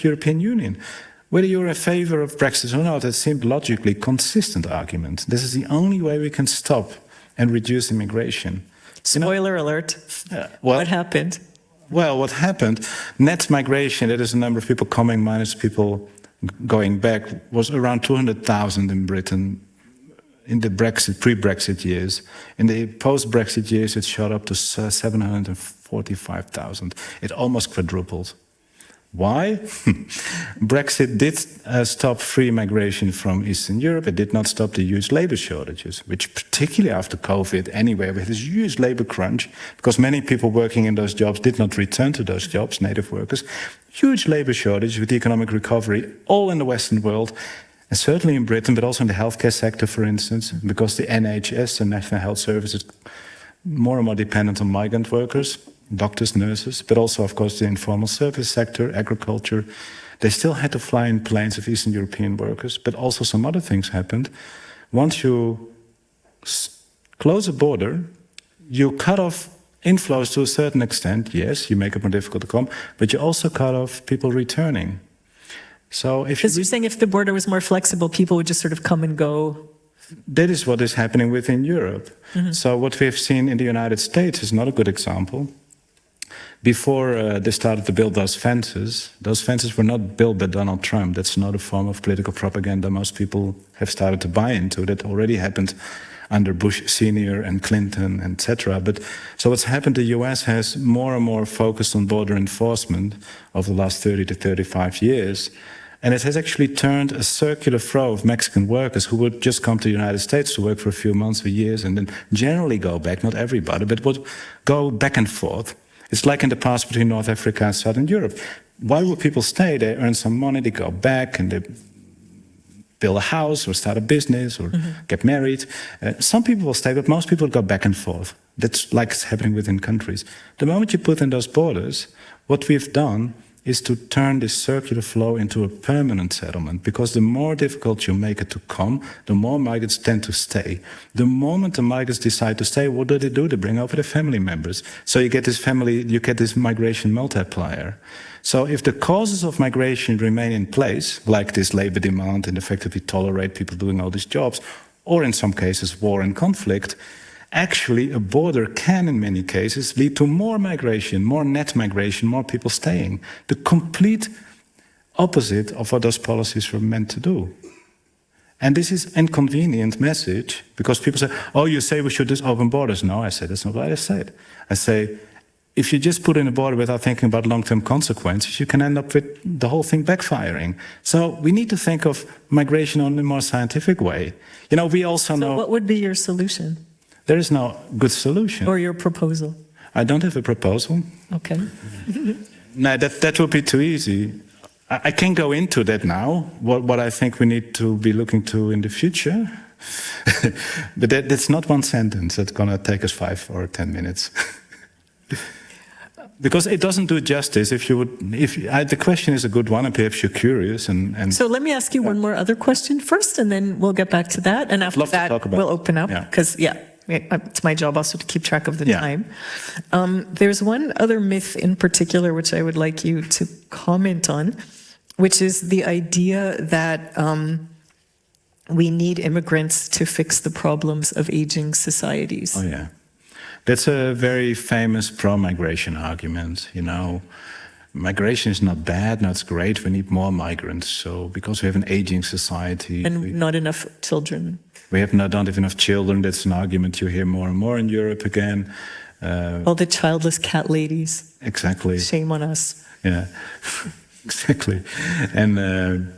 European Union. Whether you're in favor of Brexit or not, it seemed logically consistent argument. This is the only way we can stop and reduce immigration. Spoiler alert. What happened? Well, what happened, net migration, that is the number of people coming minus people going back, was around 200,000 in Britain in the pre-Brexit years. In the post-Brexit years, it shot up to 745,000. It almost quadrupled. Why? Brexit did stop free migration from Eastern Europe. It did not stop the huge labor shortages, which particularly after COVID anyway, we had this huge labor crunch because many people working in those jobs did not return to those jobs, native workers. Huge labor shortage with economic recovery all in the Western world, and certainly in Britain, but also in the healthcare sector, for instance, because the NHS, the National Health Service, is more and more dependent on migrant workers. Doctors, nurses, but also, of course, the informal service sector, agriculture. They still had to fly in planes of Eastern European workers, but also some other things happened. Once you close a border, you cut off inflows to a certain extent. Yes, you make it more difficult to come, but you also cut off people returning. So if you're saying if the border was more flexible, people would just sort of come and go. That is what is happening within Europe. Mm-hmm. So what we have seen in the United States is not a good example. Before they started to build those fences were not built by Donald Trump. That's not a form of political propaganda most people have started to buy into. That already happened under Bush Sr. and Clinton, etc. But so what's happened, the US has more and more focused on border enforcement over the last 30 to 35 years. And it has actually turned a circular flow of Mexican workers who would just come to the United States to work for a few months or years and then generally go back, not everybody, but would go back and forth. It's like in the past between North Africa and Southern Europe. Why would people stay? They earn some money, they go back, and they build a house or start a business or get married. Some people will stay, but most people go back and forth. That's like it's happening within countries. The moment you put in those borders, what we've done is to turn this circular flow into a permanent settlement, because the more difficult you make it to come, the more migrants tend to stay. The moment the migrants decide to stay, what do? They bring over their family members. So you get this migration multiplier. So if the causes of migration remain in place, like this labor demand and the fact that we tolerate people doing all these jobs, or in some cases war and conflict, actually a border can in many cases lead to more migration, more net migration, more people staying. The complete opposite of what those policies were meant to do. And this is an inconvenient message, because people say, oh, you say we should just open borders. No, I said, that's not what I said. I say, if you just put in a border without thinking about long-term consequences, you can end up with the whole thing backfiring. So we need to think of migration in a more scientific way. You know, we also know... So what would be your solution? There is no good solution. Or your proposal? I don't have a proposal. Okay. No, that would be too easy. I can go into that now, what I think we need to be looking to in the future. But that's not one sentence. That's going to take us 5 or 10 minutes. Because it doesn't do justice. The question is a good one, and perhaps you're curious. And so let me ask you one more other question first, and then we'll get back to that. And after that, we'll open up, because, it's my job also to keep track of the time. There's one other myth in particular which I would like you to comment on, which is the idea that we need immigrants to fix the problems of aging societies. Oh, yeah. That's a very famous pro-migration argument. You know, migration is not bad, no, it's great. We need more migrants. So because we have an aging society, and not enough children. We don't have enough children. That's an argument you hear more and more in Europe again. All the childless cat ladies. Exactly. Shame on us. Yeah, exactly. And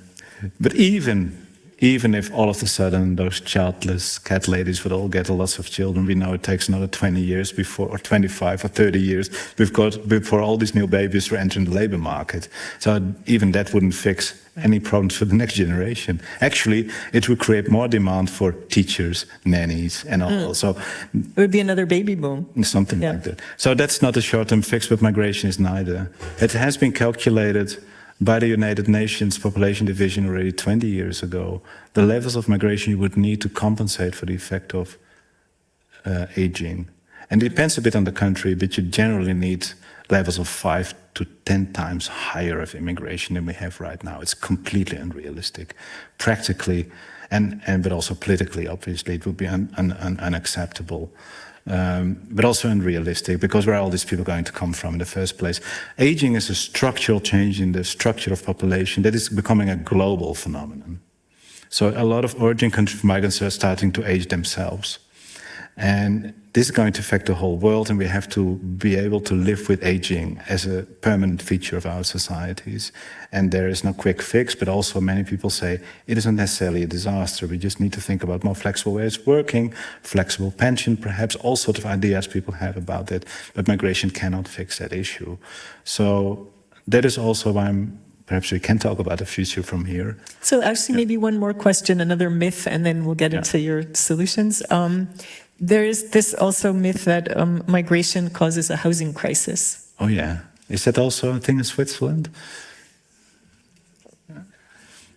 but even if all of a sudden those childless cat ladies would all get lots of children, we know it takes another 20 years before, or 25 or 30 years before all these new babies are entering the labor market. So even that wouldn't fix any problems for the next generation. Actually, it would create more demand for teachers, nannies, and all. So it would be another baby boom. Something like that. So that's not a short-term fix, but migration is neither. It has been calculated by the United Nations Population Division already 20 years ago, the levels of migration you would need to compensate for the effect of aging. And it depends a bit on the country, but you generally need levels of 5 to 10 times higher of immigration than we have right now. It's completely unrealistic. Practically, but also politically, obviously, it would be unacceptable. But also unrealistic, because where are all these people going to come from in the first place? Aging is a structural change in the structure of population that is becoming a global phenomenon. So a lot of origin country migrants are starting to age themselves. And this is going to affect the whole world, and we have to be able to live with aging as a permanent feature of our societies. And there is no quick fix, but also many people say it isn't necessarily a disaster. We just need to think about more flexible ways of working, flexible pension, perhaps all sorts of ideas people have about that. But migration cannot fix that issue. So that is also why perhaps we can talk about the future from here. So actually, maybe one more question, another myth, and then we'll get into your solutions. There is this also myth that migration causes a housing crisis. Oh, yeah. Is that also a thing in Switzerland?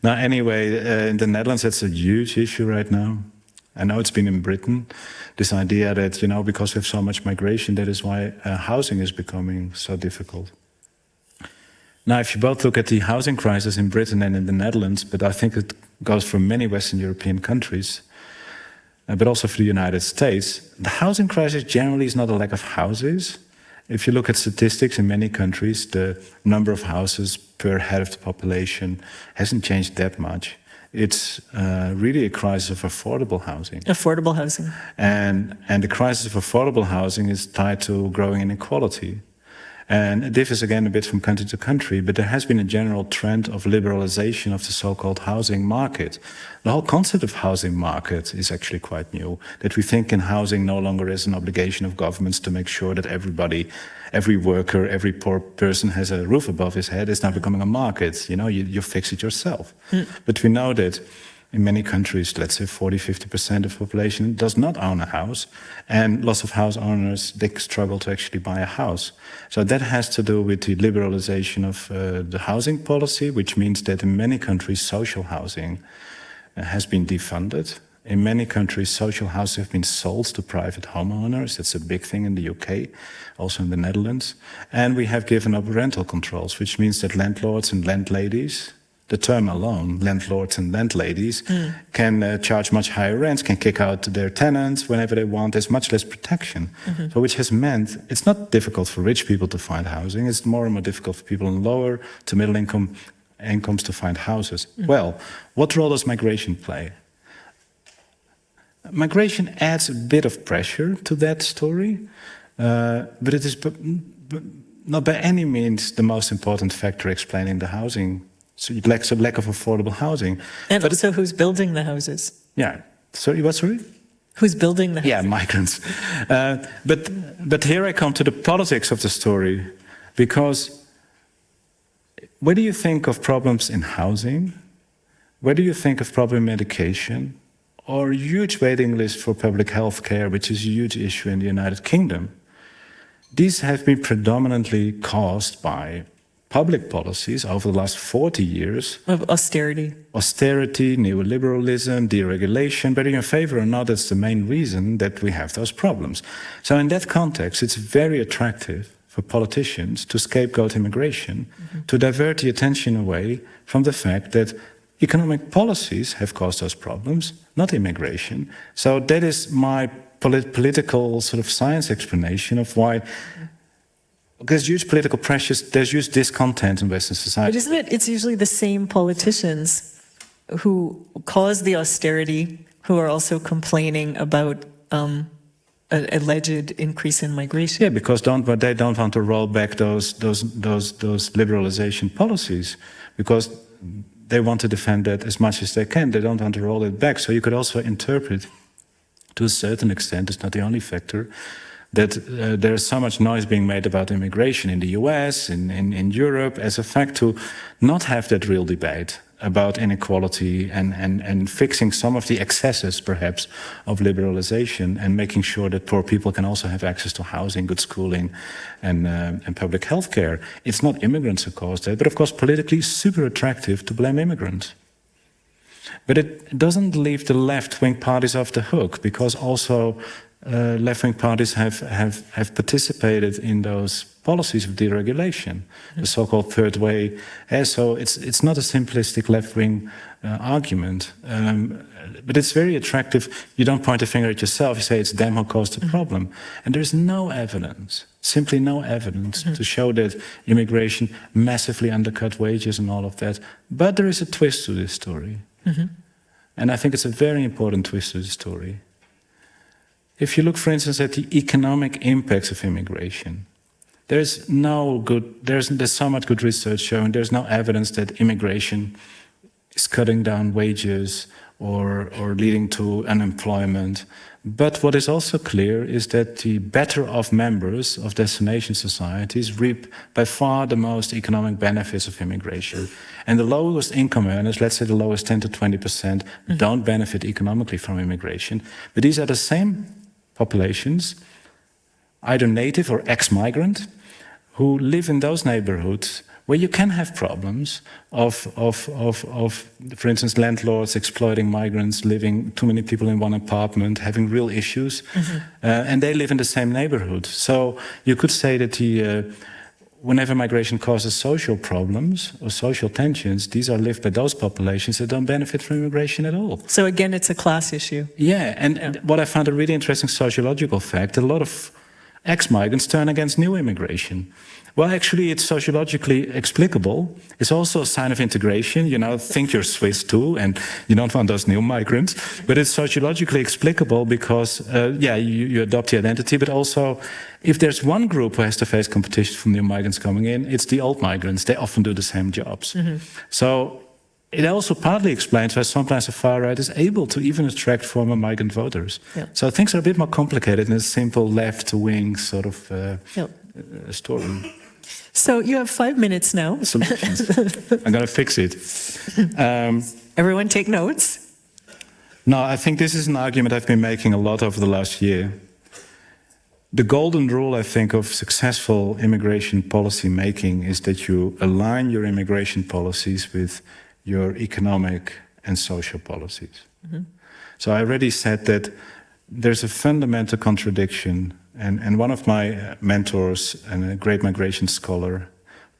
Now, anyway, in the Netherlands, that's a huge issue right now. I know it's been in Britain, this idea that, because we have so much migration, that is why housing is becoming so difficult. Now, if you both look at the housing crisis in Britain and in the Netherlands, but I think it goes for many Western European countries, but also for the United States, the housing crisis generally is not a lack of houses. If you look at statistics in many countries, the number of houses per head of the population hasn't changed that much. It's really a crisis of affordable housing. Affordable housing. And the crisis of affordable housing is tied to growing inequality. And it differs again a bit from country to country, but there has been a general trend of liberalization of the so-called housing market. The whole concept of housing market is actually quite new, that we think in housing no longer as an obligation of governments to make sure that everybody, every worker, every poor person has a roof above his head. It's now becoming a market. You fix it yourself. But we know that In many countries, let's say 40-50% of the population does not own a house, and lots of house owners, they struggle to actually buy a house. So that has to do with the liberalization of the housing policy, which means that in many countries, social housing has been defunded. In many countries, social houses have been sold to private homeowners. That's a big thing in the UK, also in the Netherlands. And we have given up rental controls, which means that landlords and landladies, the term alone, landlords and landladies, can charge much higher rents, can kick out their tenants whenever they want. There's much less protection. So which has meant it's not difficult for rich people to find housing. It's more and more difficult for people in lower to middle incomes to find houses. Well, what role does migration play? Migration adds a bit of pressure to that story, but it is not by any means the most important factor explaining the housing. So lack of affordable housing. And but also who's building the houses? Yeah. Sorry, what, sorry? Who's building the houses? Yeah, migrants. But here I come to the politics of the story, because where do you think of problems in housing? Where do you think of problem in education? Or a huge waiting list for public health care, which is a huge issue in the United Kingdom? These have been predominantly caused by public policies over the last 40 years. Of austerity. Austerity, neoliberalism, deregulation, whether you're in favor or not, that's the main reason that we have those problems. So in that context, it's very attractive for politicians to scapegoat immigration, to divert the attention away from the fact that economic policies have caused those problems, not immigration. So that is my political sort of science explanation of why there's huge political pressures, there's huge discontent in Western society. But isn't it, it's usually the same politicians who cause the austerity who are also complaining about an alleged increase in migration? Yeah, because they don't want to roll back those liberalization policies, because they want to defend that as much as they can. They don't want to roll it back. So you could also interpret, to a certain extent, it's not the only factor, that there is so much noise being made about immigration in the US, in Europe, as a fact to not have that real debate about inequality and fixing some of the excesses, perhaps, of liberalization and making sure that poor people can also have access to housing, good schooling, and public health care. It's not immigrants who caused that, but of course, politically super attractive to blame immigrants. But it doesn't leave the left-wing parties off the hook, because also left-wing parties have participated in those policies of deregulation, the so-called third way. So it's not a simplistic left-wing argument, but it's very attractive. You don't point a finger at yourself, you say it's them who caused the problem. And there's no evidence, simply no evidence to show that immigration massively undercut wages and all of that. But there is a twist to this story. And I think it's a very important twist to the story. If you look, for instance, at the economic impacts of immigration, there's so much good research showing there's no evidence that immigration is cutting down wages or leading to unemployment. But what is also clear is that the better off members of destination societies reap by far the most economic benefits of immigration. And the lowest income earners, let's say the lowest 10 to 20%, don't benefit economically from immigration. But these are the same populations, either native or ex-migrant, who live in those neighborhoods where you can have problems of for instance, landlords exploiting migrants, living too many people in one apartment, having real issues, and they live in the same neighborhood. So you could say that whenever migration causes social problems or social tensions, these are lived by those populations that don't benefit from immigration at all. So again, it's a class issue. Yeah, and what I found a really interesting sociological fact, a lot of ex-migrants turn against new immigration. Well, actually, it's sociologically explicable. It's also a sign of integration. You know, think you're Swiss too, and you don't want those new migrants. But it's sociologically explicable because, you adopt the identity, but also if there's one group who has to face competition from new migrants coming in, it's the old migrants. They often do the same jobs. So it also partly explains why sometimes the far right is able to even attract former migrant voters. So things are a bit more complicated than a simple left-wing sort of story. So you have 5 minutes now. Solutions. I'm going to fix it. Everyone take notes. No, I think this is an argument I've been making a lot over the last year. The golden rule, I think, of successful immigration policy making is that you align your immigration policies with your economic and social policies. So I already said that there's a fundamental contradiction, and one of my mentors and a great migration scholar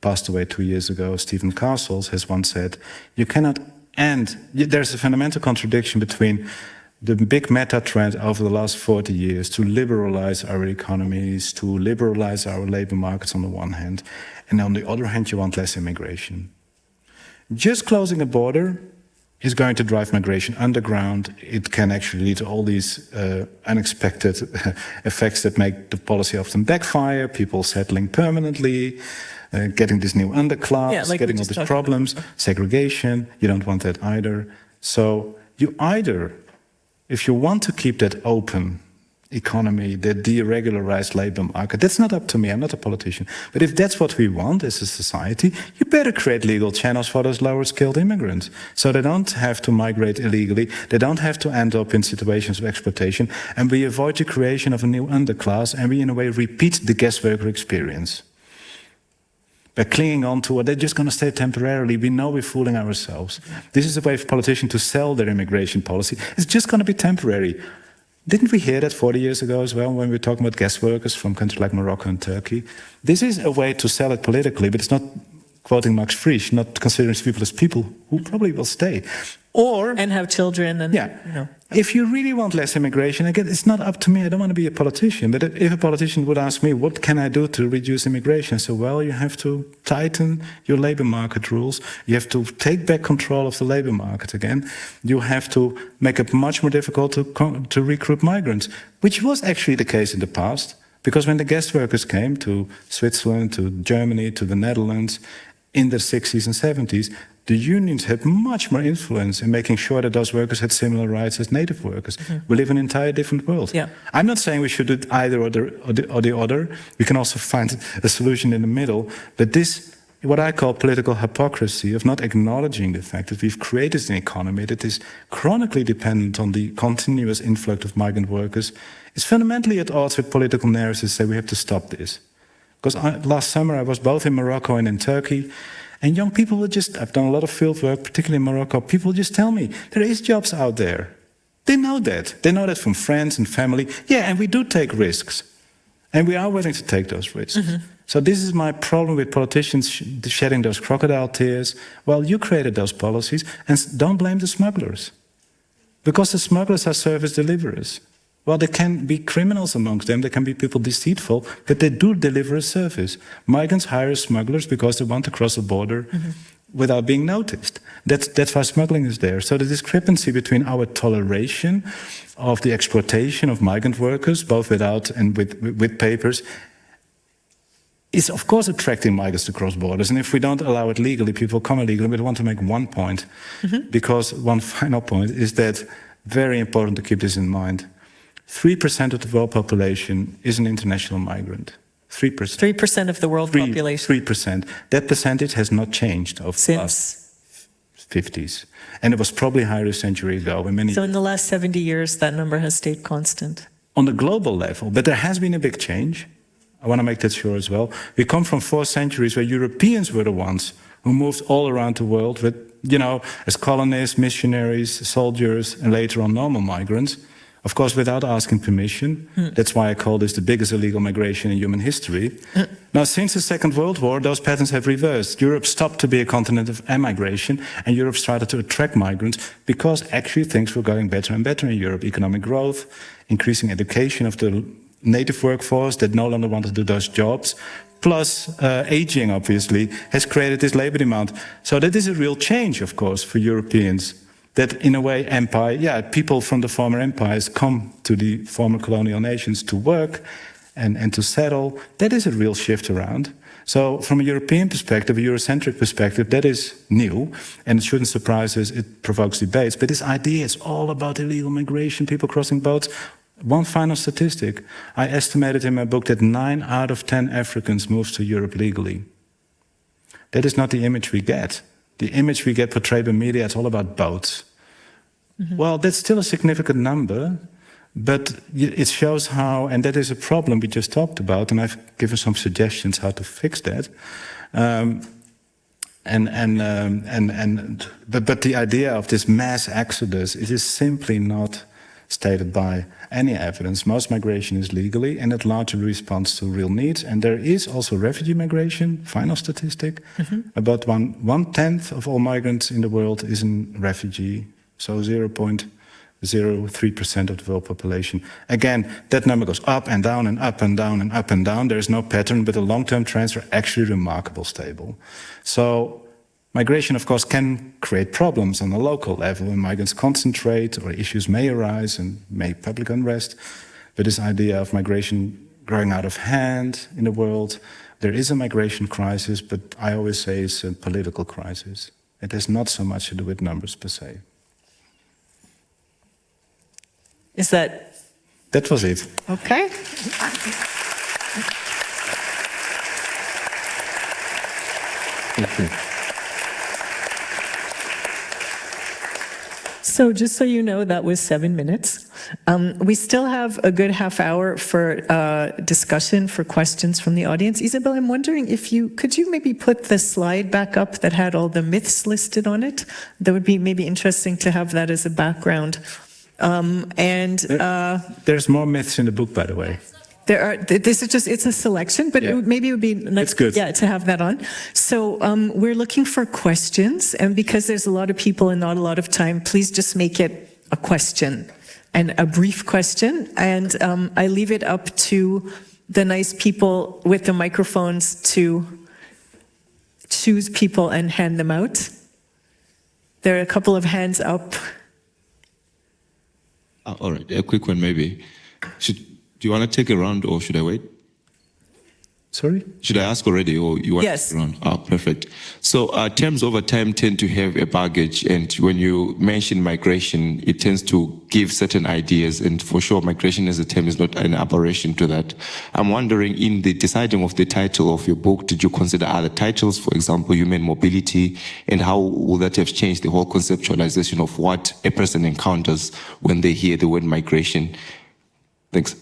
passed away 2 years ago, Stephen Castles, has once said, you cannot end, there's a fundamental contradiction between the big meta trend over the last 40 years to liberalize our economies, to liberalize our labor markets on the one hand, and on the other hand, you want less immigration. Just closing a border is going to drive migration underground. It can actually lead to all these unexpected effects that make the policy often backfire, people settling permanently, getting this new underclass, like getting all these problems, segregation. You don't want that either. So you either, if you want to keep that open economy, the deregularized labor market, that's not up to me, I'm not a politician. But if that's what we want as a society, you better create legal channels for those lower skilled immigrants. So they don't have to migrate illegally, they don't have to end up in situations of exploitation, and we avoid the creation of a new underclass, and we in a way repeat the guest worker experience. By clinging on to what they're just going to stay temporarily, we know we're fooling ourselves. This is a way for politicians to sell their immigration policy. It's just going to be temporary. Didn't we hear that 40 years ago as well when we were talking about guest workers from countries like Morocco and Turkey? This is a way to sell it politically, but it's not, quoting Max Frisch, not considering people as people who probably will stay. Or And have children and, yeah, you know. if you really want less immigration, again, it's not up to me. I don't want to be a politician. But if a politician would ask me, what can I do to reduce immigration? So, well, you have to tighten your labor market rules. You have to take back control of the labor market again. You have to make it much more difficult to recruit migrants, which was actually the case in the past. Because when the guest workers came to Switzerland, to Germany, to the Netherlands in the 60s and 70s, the unions had much more influence in making sure that those workers had similar rights as native workers. We live in an entire different world. Yeah. I'm not saying we should do either or the other. We can also find a solution in the middle. But this, what I call political hypocrisy of not acknowledging the fact that we've created an economy that is chronically dependent on the continuous influx of migrant workers, is fundamentally at odds with political narratives that say we have to stop this. Because last summer I was both in Morocco and in Turkey, and young people would just, I've done a lot of field work, particularly in Morocco, people would just tell me, there is jobs out there. They know that. They know that from friends and family. Yeah, and we do take risks. And we are willing to take those risks. So this is my problem with politicians shedding those crocodile tears. Well, you created those policies, and don't blame the smugglers. Because the smugglers are service deliverers. Well, there can be criminals amongst them, there can be people deceitful, but they do deliver a service. Migrants hire smugglers because they want to cross the border without being noticed. That's why smuggling is there. So the discrepancy between our toleration of the exploitation of migrant workers, both without and with papers, is of course attracting migrants to cross borders. And if we don't allow it legally, people come illegally. But I want to make one point, because one final point is that very important to keep this in mind. 3% of the world population is an international migrant. 3%. 3% of the world population. 3%. That percentage has not changed over the last 50s. And it was probably higher a century ago. So in the last 70 years, that number has stayed constant. On the global level, but there has been a big change. I want to make that sure as well. We come from 4 centuries where Europeans were the ones who moved all around the world with, as colonists, missionaries, soldiers, and later on normal migrants. Of course, without asking permission. That's why I call this the biggest illegal migration in human history. Now, since the Second World War, those patterns have reversed. Europe stopped to be a continent of emigration, and Europe started to attract migrants because actually things were going better and better in Europe. Economic growth, increasing education of the native workforce that no longer wanted to do those jobs, plus aging, obviously, has created this labor demand. So that is a real change, of course, for Europeans. That in a way, people from the former empires come to the former colonial nations to work and to settle. That is a real shift around. So from a European perspective, a Eurocentric perspective, that is new, and it shouldn't surprise us, it provokes debates. But this idea is all about illegal migration, people crossing boats. One final statistic, I estimated in my book that 9 out of 10 Africans move to Europe legally. That is not the image we get. The image we get portrayed by media, it's all about boats. Well, that's still a significant number, but it shows how, and that is a problem we just talked about, and I've given some suggestions how to fix that. But the idea of this mass exodus, it is simply not stated by any evidence. Most migration is legally, and it largely responds to real needs. And there is also refugee migration, final statistic. About one-tenth of all migrants in the world is a refugee, so 0.03% of the world population. Again, that number goes up and down and up and down and up and down. There is no pattern, but the long-term trends are actually remarkably stable. So migration, of course, can create problems on a local level when migrants concentrate or issues may arise and make public unrest. But this idea of migration growing out of hand in the world, there is a migration crisis, but I always say it's a political crisis. It has not so much to do with numbers per se. Is that... That was it. Okay. So just so you know, that was 7 minutes. We still have a good half hour for discussion, for questions from the audience. Isabel, I'm wondering if could you maybe put the slide back up that had all the myths listed on it? That would be maybe interesting to have that as a background. There's more myths in the book, by the way. There are. This is just, it's a selection, but maybe it would be nice, it's good. to have that on. So we're looking for questions, and because there's a lot of people and not a lot of time, please just make it a question and a brief question. And I leave it up to the nice people with the microphones to choose people and hand them out. There are a couple of hands up. All right, a quick one maybe. Do you want to take a round or should I wait? Sorry? Should I ask already or you want Yes. to take a round? Oh, perfect. So terms over time tend to have a baggage, and when you mention migration, it tends to give certain ideas, and for sure migration as a term is not an aberration to that. I'm wondering, in the deciding of the title of your book, did you consider other titles, for example, human mobility, and how will that have changed the whole conceptualization of what a person encounters when they hear the word migration? Thanks.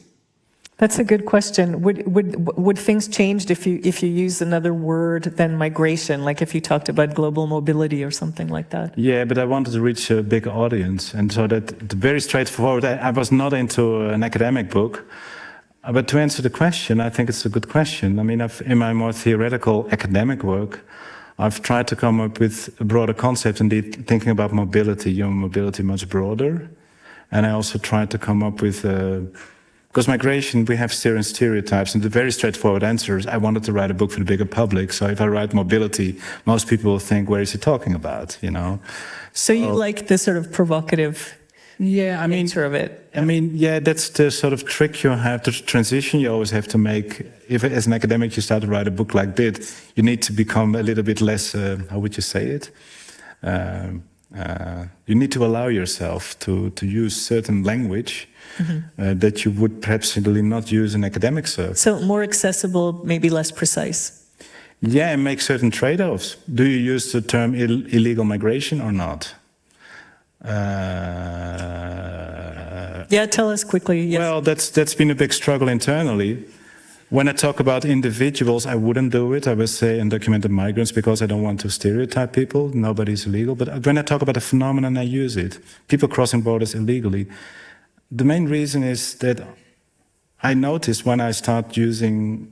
That's a good question. Would things change if you use another word than migration, like if you talked about global mobility or something like that? Yeah, but I wanted to reach a big audience, and so that very straightforward. I was not into an academic book, but to answer the question, I think it's a good question. I mean, in my more theoretical academic work, I've tried to come up with a broader concept, indeed thinking about mobility, human mobility much broader, and I also tried to come up with because migration, we have certain stereotypes, and the very straightforward answer is I wanted to write a book for the bigger public, so if I write mobility, most people will think, where is he talking about, you know? So you like the sort of provocative nature of it? I mean, yeah, that's the sort of trick you have, the transition you always have to make. If as an academic you start to write a book like this, you need to become a little bit less, how would you say it? You need to allow yourself to use certain language that you would perhaps really not use in academic circles. So more accessible, maybe less precise. Yeah, and make certain trade-offs. Do you use the term illegal migration or not? Yeah, tell us quickly. Yes. Well, that's been a big struggle internally. When I talk about individuals, I wouldn't do it. I would say undocumented migrants because I don't want to stereotype people. Nobody's illegal. But when I talk about a phenomenon, I use it. People crossing borders illegally. The main reason is that I noticed when I start using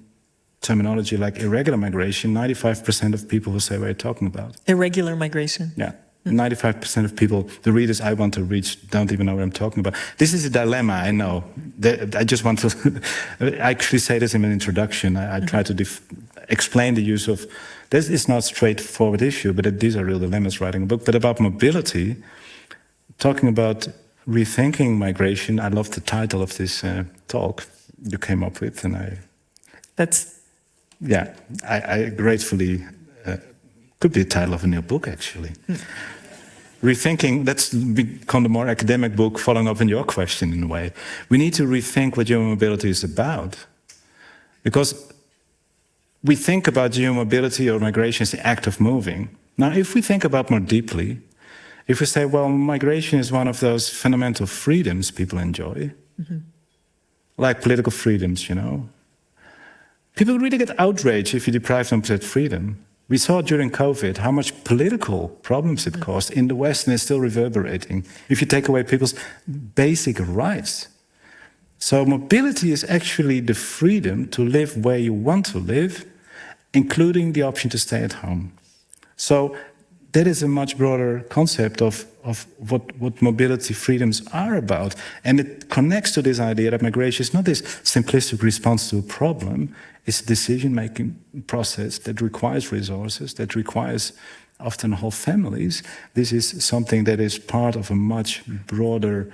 terminology like irregular migration, 95% of people will say what you're talking about. Irregular migration. Yeah. 95% of people, the readers I want to reach, don't even know what I'm talking about. This is a dilemma, I know. I just want to, I actually say this in an introduction. I try to explain the use of, this is not a straightforward issue, but these are real dilemmas writing a book. But about mobility, talking about rethinking migration, I love the title of this talk you came up with, and I gratefully, could be the title of a new book actually. Rethinking, that's become the more academic book, following up on your question in a way. We need to rethink what human mobility is about. Because we think about human mobility or migration as the act of moving. Now, if we think about more deeply, if we say, well, migration is one of those fundamental freedoms people enjoy, like political freedoms, you know, people really get outraged if you deprive them of that freedom. We saw during COVID how much political problems it caused in the West, and it's still reverberating if you take away people's basic rights. So mobility is actually the freedom to live where you want to live, including the option to stay at home. So that is a much broader concept of what mobility freedoms are about. And it connects to this idea that migration is not this simplistic response to a problem, it's a decision-making process that requires resources, that requires often whole families. This is something that is part of a much broader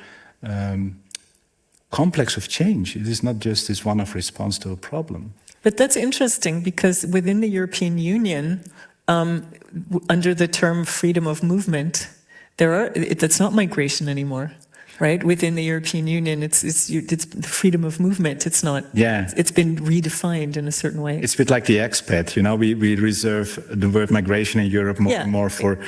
complex of change. It is not just this one-off response to a problem. But that's interesting because within the European Union, under the term freedom of movement, that's not migration anymore, right? Within the European Union, it's the freedom of movement. It's not. Yeah. It's been redefined in a certain way. It's a bit like the expat. You know, we reserve the word migration in Europe more for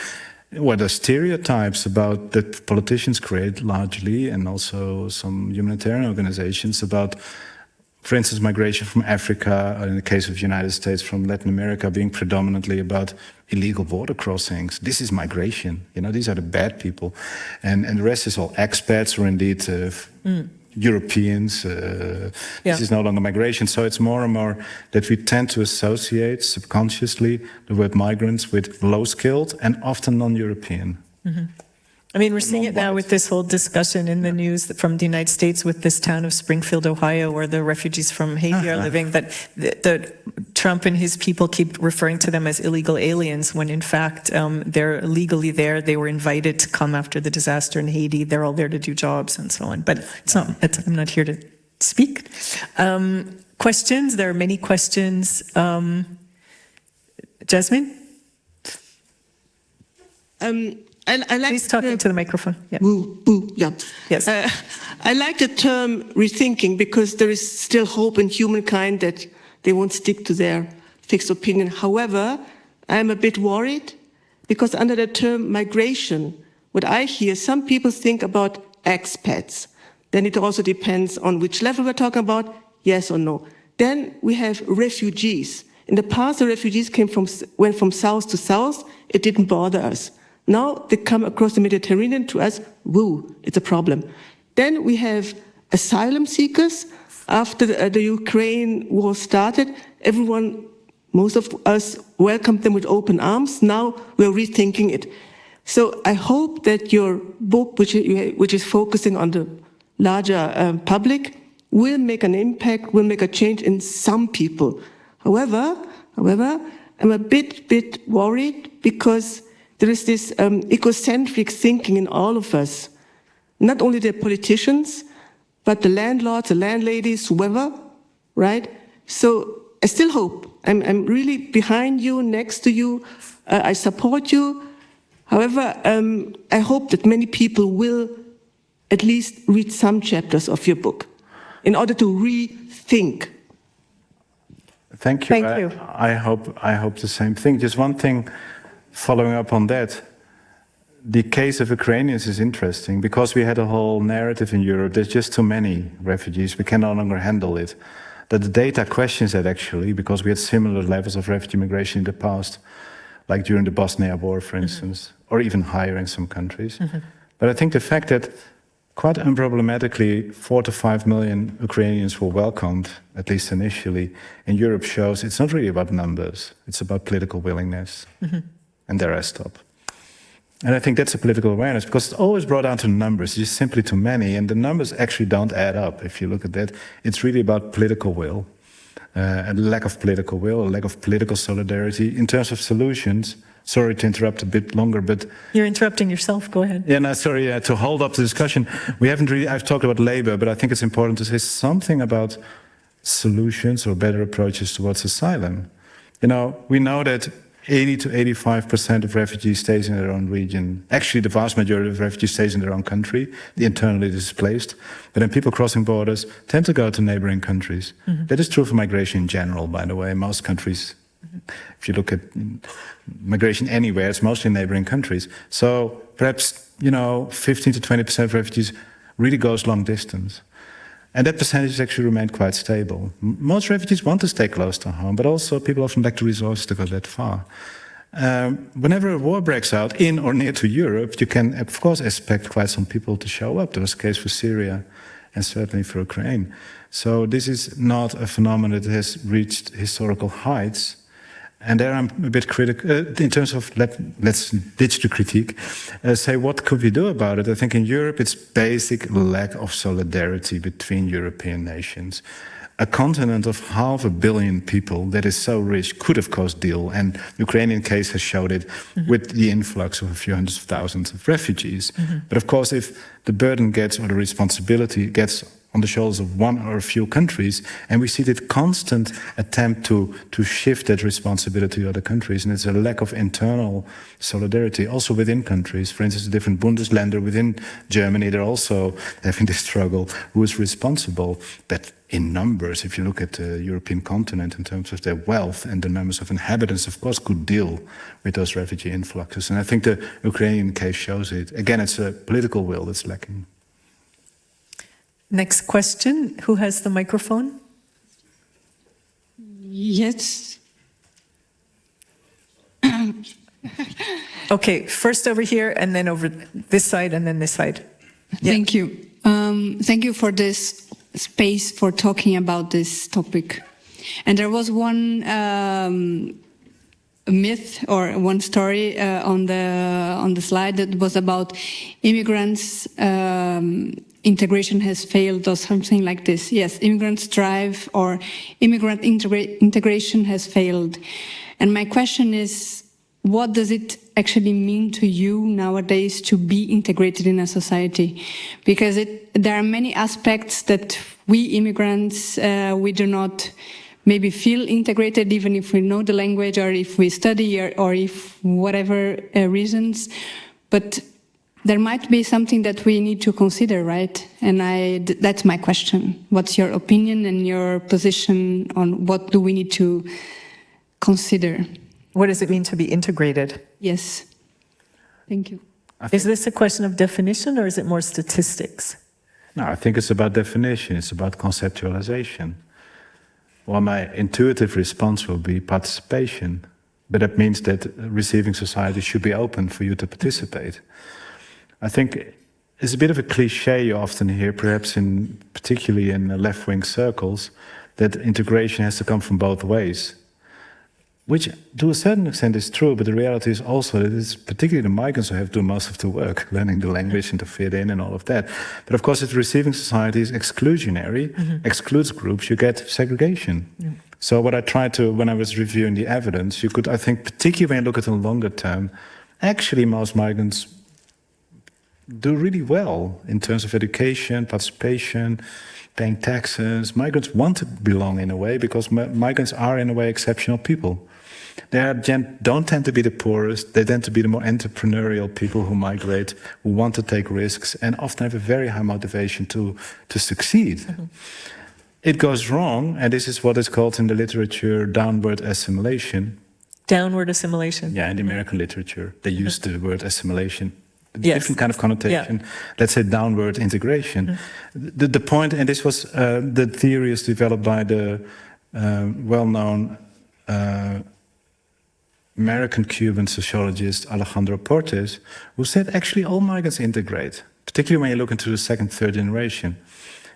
what are stereotypes about that politicians create largely, and also some humanitarian organizations about, for instance, migration from Africa, or in the case of the United States, from Latin America, being predominantly about illegal border crossings. This is migration. You know, these are the bad people. And the rest is all expats, or indeed Europeans. This is no longer migration. So it's more and more that we tend to associate subconsciously the word migrants with low-skilled and often non-European. I mean, we're seeing it now with this whole discussion in the news from the United States with this town of Springfield, Ohio, where the refugees from Haiti are living, that Trump and his people keep referring to them as illegal aliens, when in fact they're legally there. They were invited to come after the disaster in Haiti. They're all there to do jobs and so on. But I'm not here to speak. Questions? There are many questions. Jasmine? I like Please talk into the microphone. Yeah. Yeah. Yes. I like the term rethinking because there is still hope in humankind that they won't stick to their fixed opinion. However, I'm a bit worried because under the term migration, what I hear, some people think about expats. Then it also depends on which level we're talking about, yes or no. Then we have refugees. In the past, the refugees went from south to south. It didn't bother us. Now they come across the Mediterranean to us, woo, it's a problem. Then we have asylum seekers. After the Ukraine war started, most of us welcomed them with open arms. Now we're rethinking it. So I hope that your book, which is focusing on the larger public, will make an impact, will make a change in some people. However, I'm a bit worried because there is this egocentric thinking in all of us, not only the politicians, but the landlords, the landladies, whoever, right? So I still hope. I'm really behind you, next to you. I support you. However, I hope that many people will at least read some chapters of your book in order to rethink. Thank you. Thank you. I hope the same thing. Just one thing. Following up on that, the case of Ukrainians is interesting because we had a whole narrative in Europe. There's just too many refugees. We can no longer handle it. That the data questions that actually, because we had similar levels of refugee migration in the past, like during the Bosnia War, for instance, or even higher in some countries. But I think the fact that quite unproblematically 4 to 5 million Ukrainians were welcomed, at least initially, in Europe shows it's not really about numbers. It's about political willingness. And there I stop. And I think that's a political awareness because it's always brought down to numbers, just simply too many. And the numbers actually don't add up. If you look at that, it's really about political will, a lack of political will, a lack of political solidarity. In terms of solutions, sorry to interrupt a bit longer, but... You're interrupting yourself, go ahead. Yeah, no, sorry, to hold up the discussion. I've talked about labor, but I think it's important to say something about solutions or better approaches towards asylum. You know, we know that 80 to 85% of refugees stays in their own region. Actually, the vast majority of refugees stays in their own country, the internally displaced. But then people crossing borders tend to go to neighboring countries. That is true for migration in general, by the way. Most countries If you look at migration anywhere, it's mostly in neighboring countries. So perhaps, 15 to 20% of refugees really goes long distance. And that percentage has actually remained quite stable. Most refugees want to stay close to home, but also people often lack the resources to go that far. Whenever a war breaks out in or near to Europe, you can, of course, expect quite some people to show up. There was a case for Syria and certainly for Ukraine. So this is not a phenomenon that has reached historical heights. And there I'm a bit critical in terms of, let's ditch the critique, say what could we do about it? I think in Europe it's basic lack of solidarity between European nations. A continent of 500 million people that is so rich could of course deal, and the Ukrainian case has showed it with the influx of a few hundreds of thousands of refugees. But of course if the burden gets, or the responsibility gets on the shoulders of one or a few countries, and we see that constant attempt to shift that responsibility to other countries, and it's a lack of internal solidarity also within countries. For instance, the different Bundesländer within Germany, they're also having this struggle. Who is responsible? That in numbers, if you look at the European continent in terms of their wealth and the numbers of inhabitants, of course, could deal with those refugee influxes. And I think the Ukrainian case shows it. Again, it's a political will that's lacking. Next question. Who has the microphone? Yes. Okay, first over here, and then over this side, and then this side. Yeah. Thank you. Thank you for this space for talking about this topic. And there was one myth or one story on the slide that was about immigrants. Integration has failed or something like this. Yes, immigrants thrive or immigrant integration has failed. And my question is, what does it actually mean to you nowadays to be integrated in a society? Because there are many aspects that we immigrants, we do not maybe feel integrated, even if we know the language or if we study or if whatever reasons. But there might be something that we need to consider, right? And that's my question. What's your opinion and your position on what do we need to consider? What does it mean to be integrated? Yes. Thank you. Is this a question of definition or is it more statistics? No, I think it's about definition. It's about conceptualization. Well, my intuitive response will be participation. But that means that receiving society should be open for you to participate. I think it's a bit of a cliche you often hear, perhaps particularly in left-wing circles, that integration has to come from both ways, which to a certain extent is true, but the reality is also that it's particularly the migrants who have to do most of the work, learning the language and to fit in and all of that. But of course, if receiving society is exclusionary, excludes groups, you get segregation. Yeah. So what I tried to, when I was reviewing the evidence, you could, I think, particularly when you look at the longer term, actually most migrants do really well in terms of education, participation, paying taxes. Migrants want to belong in a way because migrants are in a way exceptional people. They don't tend to be the poorest, they tend to be the more entrepreneurial people who migrate, who want to take risks and often have a very high motivation to succeed. It goes wrong, and this is what is called in the literature downward assimilation. Downward assimilation? Yeah, in the American literature, they use the word assimilation. Yes. Different kind of connotation. Yeah. Let's say downward integration. The point, and this was the theory is developed by the well-known American-Cuban sociologist Alejandro Portes, who said actually all migrants integrate, particularly when you look into the second, third generation.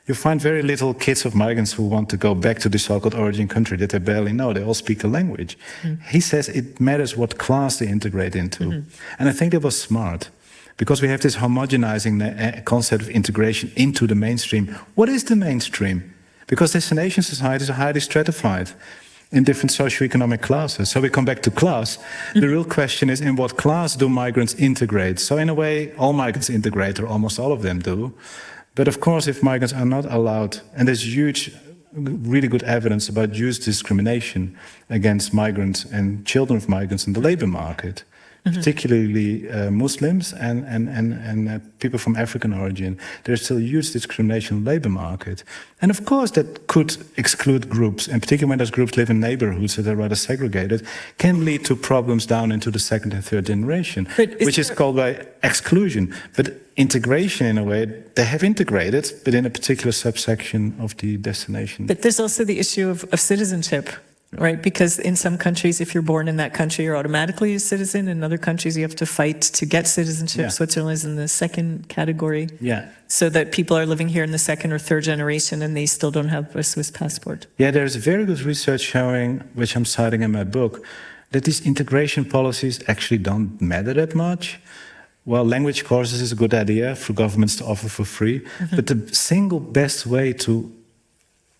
You find very little kids of migrants who want to go back to the so-called origin country that they barely know. They all speak the language. He says it matters what class they integrate into. And I think that was smart. Because we have this homogenizing concept of integration into the mainstream. What is the mainstream? Because destination societies are highly stratified in different socioeconomic classes. So we come back to class. The real question is, in what class do migrants integrate? So in a way, all migrants integrate, or almost all of them do. But of course, if migrants are not allowed, and there's huge, really good evidence about youth discrimination against migrants and children of migrants in the labor market. particularly Muslims and people from African origin. There's still huge discrimination in the labor market. And of course, that could exclude groups, and particularly when those groups live in neighborhoods that are rather segregated, can lead to problems down into the second and third generation, which is called by exclusion. But integration, in a way, they have integrated, but in a particular subsection of the destination. But there's also the issue of citizenship, right? Because in some countries, if you're born in that country, you're automatically a citizen. In other countries, you have to fight to get citizenship. Yeah. Switzerland is in the second category. Yeah. So that people are living here in the second or third generation and they still don't have a Swiss passport. Yeah, there's very good research showing, which I'm citing in my book, that these integration policies actually don't matter that much. Well, language courses is a good idea for governments to offer for free, but the single best way to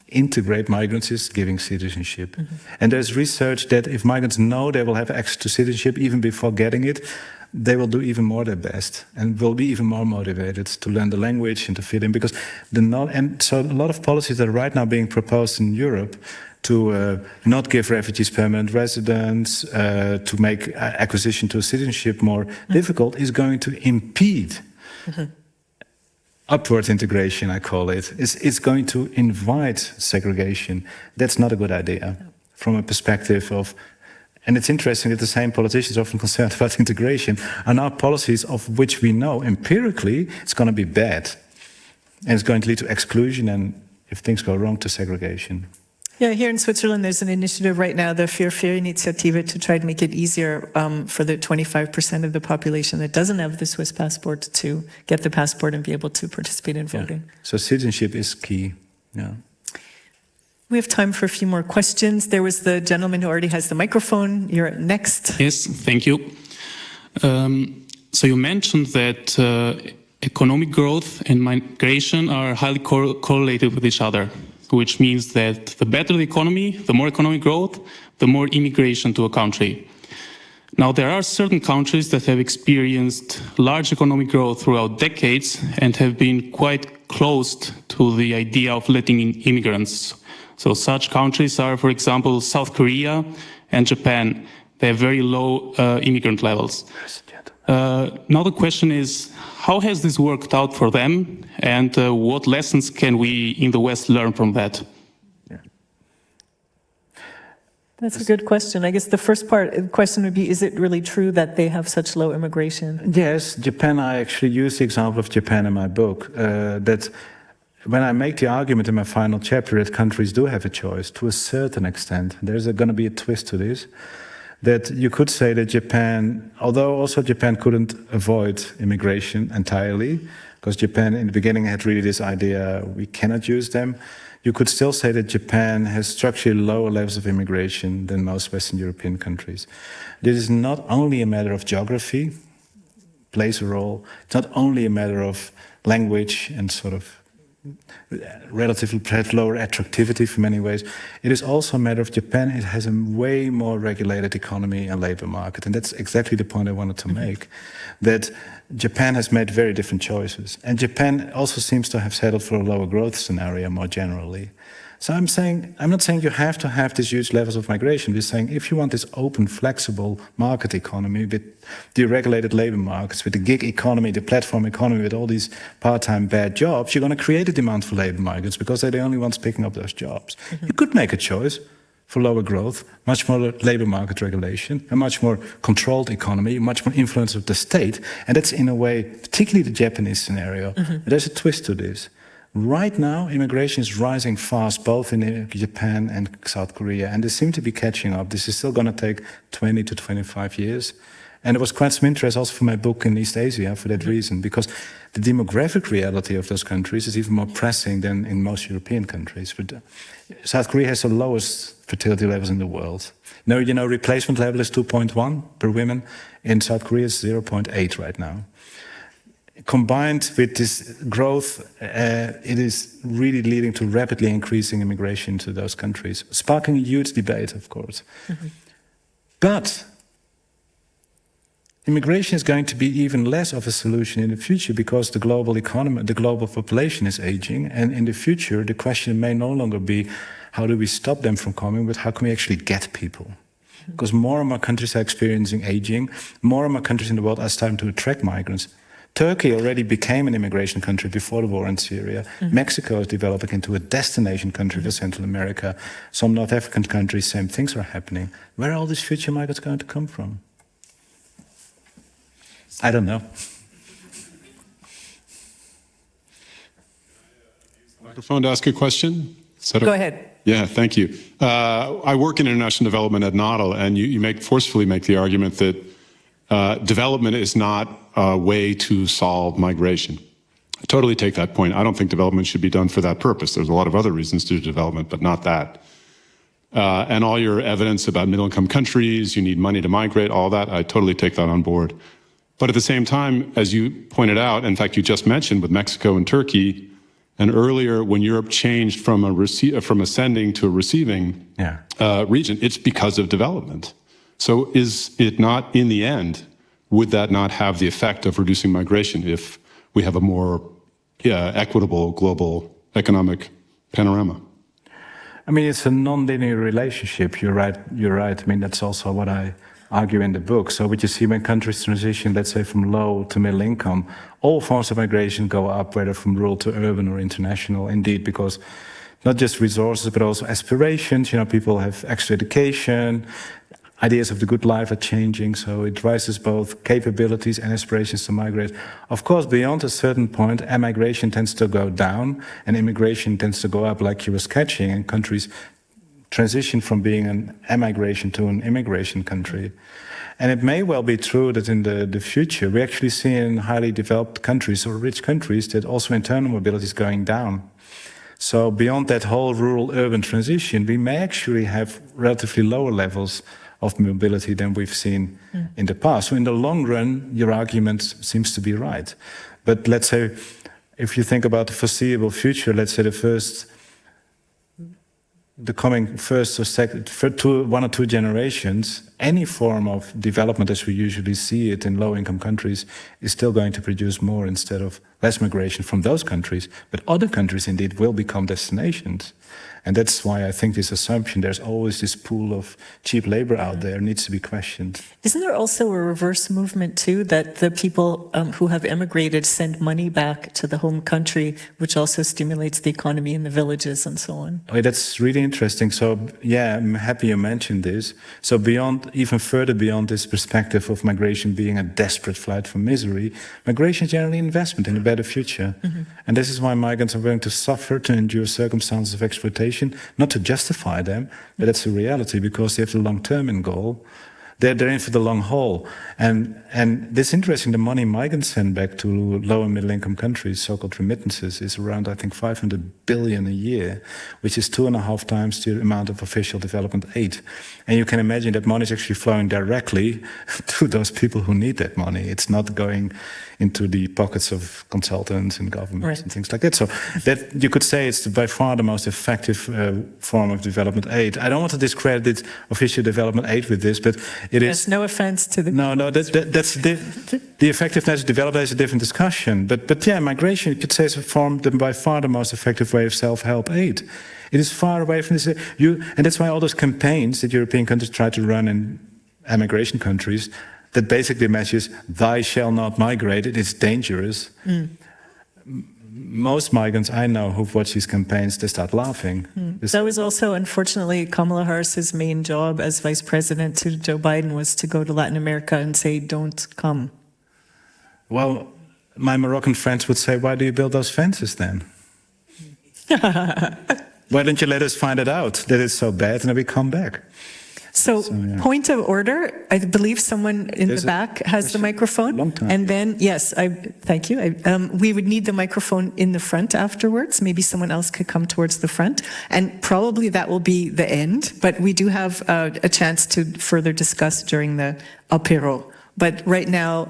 integrate migrants is giving citizenship. And there's research that if migrants know they will have access to citizenship even before getting it, they will do even more their best and will be even more motivated to learn the language and to fit in. Because and so a lot of policies that are right now being proposed in Europe to not give refugees permanent residence, to make acquisition to citizenship more difficult, is going to impede upward integration, I call it. It's going to invite segregation. That's not a good idea from a perspective of. And it's interesting that the same politicians often concerned about integration are now policies of which we know empirically it's going to be bad. And it's going to lead to exclusion and, if things go wrong, to segregation. Yeah, here in Switzerland, there's an initiative right now, the Fair Initiative, to try to make it easier for the 25% of the population that doesn't have the Swiss passport to get the passport and be able to participate in voting. Yeah. So citizenship is key. Yeah. We have time for a few more questions. There was the gentleman who already has the microphone. You're next. Yes, thank you. So you mentioned that economic growth and migration are highly correlated with each other, which means that the better the economy, the more economic growth, the more immigration to a country. Now, there are certain countries that have experienced large economic growth throughout decades and have been quite closed to the idea of letting in immigrants. So such countries are, for example, South Korea and Japan. They have very low immigrant levels. Now the question is, how has this worked out for them, and what lessons can we in the West learn from that? That's a good question. I guess the first part of the question would be, is it really true that they have such low immigration? Yes, Japan, I actually use the example of Japan in my book, that when I make the argument in my final chapter that countries do have a choice to a certain extent, there's going to be a twist to this, that you could say that Japan, although also Japan couldn't avoid immigration entirely, because Japan in the beginning had really this idea, we cannot use them, you could still say that Japan has structurally lower levels of immigration than most Western European countries. This is not only a matter of geography, plays a role, it's not only a matter of language and sort of relatively perhaps lower attractivity for many ways. It is also a matter of Japan. It has a way more regulated economy and labor market. And that's exactly the point I wanted to make, that Japan has made very different choices. And Japan also seems to have settled for a lower growth scenario more generally. So I'm not saying you have to have these huge levels of migration. I'm just saying if you want this open, flexible market economy with deregulated labor markets, with the gig economy, the platform economy, with all these part-time bad jobs, you're going to create a demand for labor migrants because they're the only ones picking up those jobs. You could make a choice for lower growth, much more labor market regulation, a much more controlled economy, much more influence of the state. And that's in a way, particularly the Japanese scenario. There's a twist to this. Right now, immigration is rising fast, both in Japan and South Korea, and they seem to be catching up. This is still going to take 20 to 25 years. And there was quite some interest also for my book in East Asia for that reason, because the demographic reality of those countries is even more pressing than in most European countries. But South Korea has the lowest fertility levels in the world. No, replacement level is 2.1 per woman. In South Korea, it's 0.8 right now. Combined with this growth, it is really leading to rapidly increasing immigration to those countries, sparking a huge debate, of course. But immigration is going to be even less of a solution in the future because the global economy, the global population is aging, and in the future the question may no longer be how do we stop them from coming, but how can we actually get people? because more and more countries are experiencing aging. More and more countries in the world are starting to attract migrants. Turkey already became an immigration country before the war in Syria. Mexico is developing into a destination country for Central America. Some North African countries, same things are happening. Where are all these future migrants going to come from? I don't know. Microphone to ask a question? Go ahead. Yeah, thank you. I work in international development at NADEL, and you forcefully make the argument that development is not a way to solve migration. I totally take that point. I don't think development should be done for that purpose. There's a lot of other reasons to do development, but not that. And all your evidence about middle-income countries, you need money to migrate, all that, I totally take that on board. But at the same time, as you pointed out, in fact, you just mentioned with Mexico and Turkey, and earlier when Europe changed from a sending to a receiving region, it's because of development. So is it not, in the end, would that not have the effect of reducing migration if we have a more equitable global economic panorama? I mean, it's a non-linear relationship. You're right. I mean, that's also what I argue in the book. So what you see when countries transition, let's say from low to middle income, all forms of migration go up, whether from rural to urban or international, indeed, because not just resources, but also aspirations. You know, people have extra education, ideas of the good life are changing, so it rises both capabilities and aspirations to migrate. Of course, beyond a certain point, emigration tends to go down and immigration tends to go up, like you were sketching, and countries transition from being an emigration to an immigration country. And it may well be true that in the future, we actually see in highly developed countries or rich countries that also internal mobility is going down. So beyond that whole rural-urban transition, we may actually have relatively lower levels of mobility than we've seen in the past. So in the long run, your argument seems to be right. But let's say, if you think about the foreseeable future, let's say the coming first or second, one or two generations, any form of development as we usually see it in low-income countries is still going to produce more instead of less migration from those countries. But other countries indeed will become destinations. And that's why I think this assumption, there's always this pool of cheap labor out there, needs to be questioned. Isn't there also a reverse movement too, that the people who have emigrated send money back to the home country, which also stimulates the economy in the villages and so on? Oh, that's really interesting. So yeah, I'm happy you mentioned this. So even further beyond this perspective of migration being a desperate flight from misery, migration is generally investment in a better future. And this is why migrants are willing to suffer, to endure circumstances of exploitation, not to justify them, but that's a reality because they have the long-term in goal. They're in for the long haul. And this interesting, the money migrants send back to low and middle income countries, so-called remittances, is around, I think, 500 billion a year, which is 2.5 times the amount of official development aid. And you can imagine that money is actually flowing directly to those people who need that money. It's not going into the pockets of consultants and governments and things like that. So that you could say it's by far the most effective form of development aid. I don't want to discredit official development aid with this, but it is... There's no offense to the... No, that's the effectiveness of development is a different discussion. But yeah, migration, you could say, is by far the most effective way of self-help aid. It is far away from this. And that's why all those campaigns that European countries try to run in emigration countries, that basically messages, "Thou shall not migrate, it is dangerous." Most migrants I know who've watched these campaigns, they start laughing. That was also, unfortunately, Kamala Harris's main job as vice president to Joe Biden was to go to Latin America and say, "Don't come." Well, my Moroccan friends would say, "Why do you build those fences then?" Why don't you let us find it out that it's so bad and then we come back? So point of order, I believe someone in the back has the microphone. Long time. And then, yes, thank you. We would need the microphone in the front afterwards. Maybe someone else could come towards the front. And probably that will be the end. But we do have a chance to further discuss during the apéro. But right now...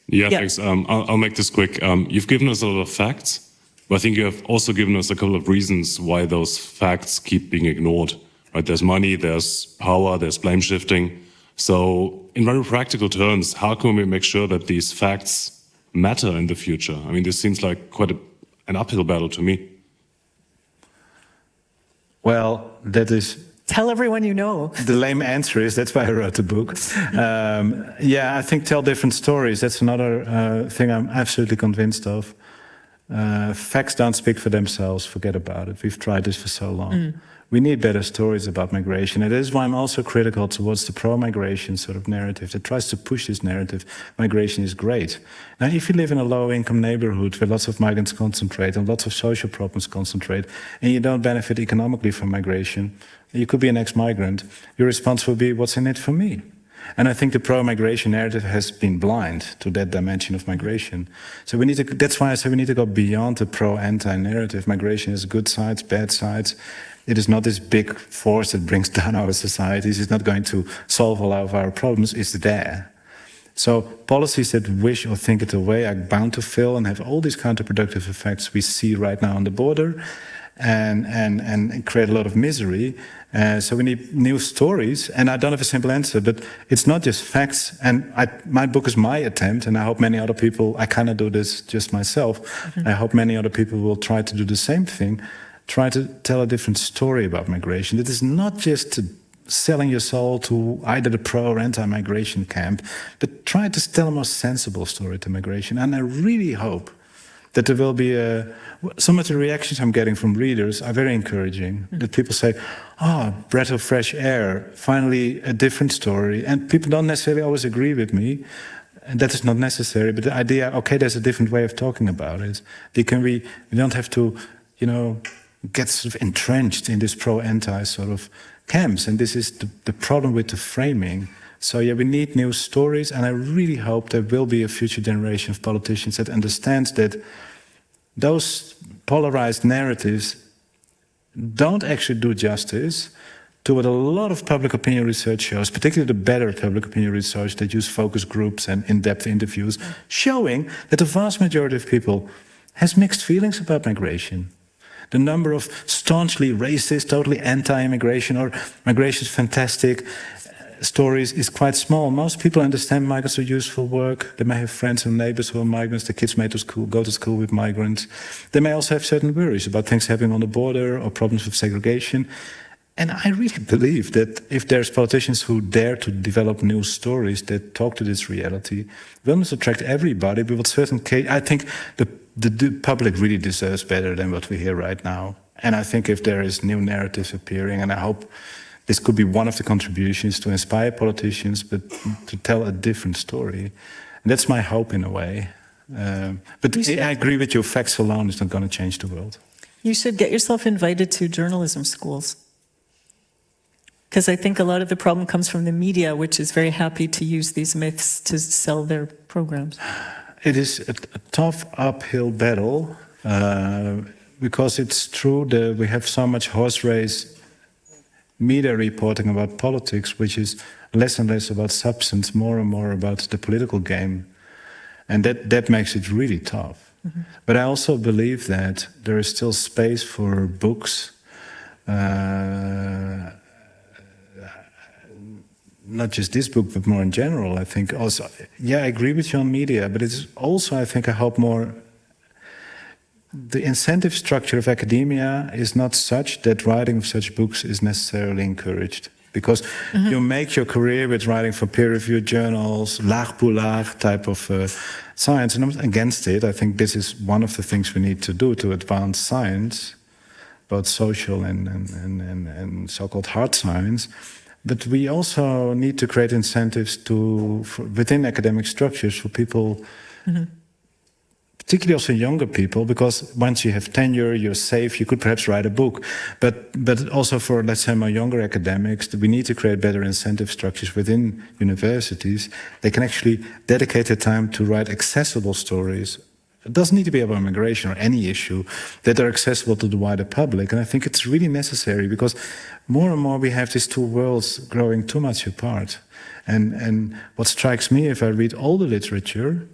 Thanks. I'll make this quick. You've given us a lot of facts. But I think you have also given us a couple of reasons why those facts keep being ignored. Right? There's money, there's power, there's blame shifting. So in very practical terms, how can we make sure that these facts matter in the future? I mean, this seems like quite an uphill battle to me. Well, that is Tell everyone you know. The lame answer is, that's why I wrote the book. Yeah, I think tell different stories. That's another thing I'm absolutely convinced of. Facts don't speak for themselves. Forget about it. We've tried this for so long. We need better stories about migration. And that is why I'm also critical towards the pro-migration sort of narrative that tries to push this narrative. Migration is great. Now, if you live in a low-income neighborhood where lots of migrants concentrate and lots of social problems concentrate, and you don't benefit economically from migration, you could be an ex-migrant, your response will be, what's in it for me? And I think the pro-migration narrative has been blind to that dimension of migration. So we need to, that's why I say we need to go beyond the pro-anti narrative. Migration has good sides, bad sides. It is not this big force that brings down our societies. It's not going to solve all of our problems. It's there. So policies that wish or think it away are bound to fail and have all these counterproductive effects we see right now on the border and create a lot of misery. So we need new stories, and I don't have a simple answer, but it's not just facts. And my book is my attempt, and I hope many other people, I cannot do this just myself, I hope many other people will try to do the same thing, try to tell a different story about migration. It is not just selling your soul to either the pro or anti-migration camp, but try to tell a more sensible story to migration. And I really hope that there will be some of the reactions I'm getting from readers are very encouraging. That people say, oh, breath of fresh air, finally a different story. And people don't necessarily always agree with me, and that is not necessary, but the idea, okay, there's a different way of talking about it. We don't have to, get sort of entrenched in this pro-anti sort of camps. And this is the problem with the framing. So yeah, we need new stories, and I really hope there will be a future generation of politicians that understands that those polarized narratives don't actually do justice to what a lot of public opinion research shows, particularly the better public opinion research that use focus groups and in-depth interviews, showing that the vast majority of people has mixed feelings about migration. The number of staunchly racist, totally anti-immigration or migration is fantastic stories is quite small. Most people understand migrants are useful work. They may have friends and neighbors who are migrants. Their kids may go to school with migrants. They may also have certain worries about things happening on the border or problems with segregation. And I really believe that if there's politicians who dare to develop new stories that talk to this reality, we'll not attract everybody, but with certain case, I think the public really deserves better than what we hear right now. And I think if there is new narratives appearing, and I hope this could be one of the contributions to inspire politicians, but to tell a different story. And that's my hope in a way. But I agree with you, facts alone is not going to change the world. You should get yourself invited to journalism schools. Because I think a lot of the problem comes from the media, which is very happy to use these myths to sell their programs. It is a tough uphill battle, because it's true that we have so much horse race media reporting about politics, which is less and less about substance, more and more about the political game. And that makes it really tough. Mm-hmm. But I also believe that there is still space for books, not just this book, but more in general. I think also, I agree with you on media, but it's also, I think, I hope more, the incentive structure of academia is not such that writing of such books is necessarily encouraged. Because you make your career with writing for peer-reviewed journals, laag pour laag type of science, and I'm against it. I think this is one of the things we need to do to advance science, both social and so-called hard science. But we also need to create incentives within academic structures for people, particularly also younger people, because once you have tenure, you're safe, you could perhaps write a book. But also for, let's say, more younger academics, we need to create better incentive structures within universities. They can actually dedicate their time to write accessible stories. It doesn't need to be about migration or any issue, that are accessible to the wider public. And I think it's really necessary, because more and more we have these two worlds growing too much apart. And what strikes me, if I read all the literature,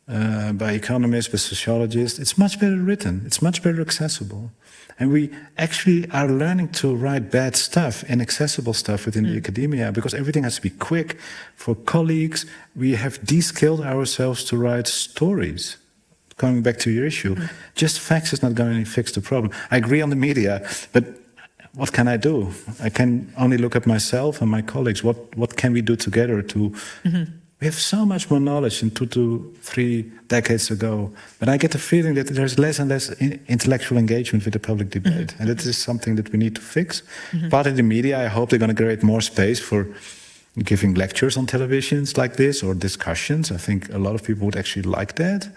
by economists, by sociologists, it's much better written, it's much better accessible. And we actually are learning to write bad stuff, inaccessible stuff within the academia, because everything has to be quick. For colleagues, we have de-skilled ourselves to write stories. Coming back to your issue, just facts is not going to fix the problem. I agree on the media, but what can I do? I can only look at myself and my colleagues. What can we do together to... We have so much more knowledge than 2 to 3 decades ago, but I get the feeling that there's less and less intellectual engagement with the public debate, and that is something that we need to fix. Part of the media, I hope they're going to create more space for giving lectures on televisions like this or discussions. I think a lot of people would actually like that.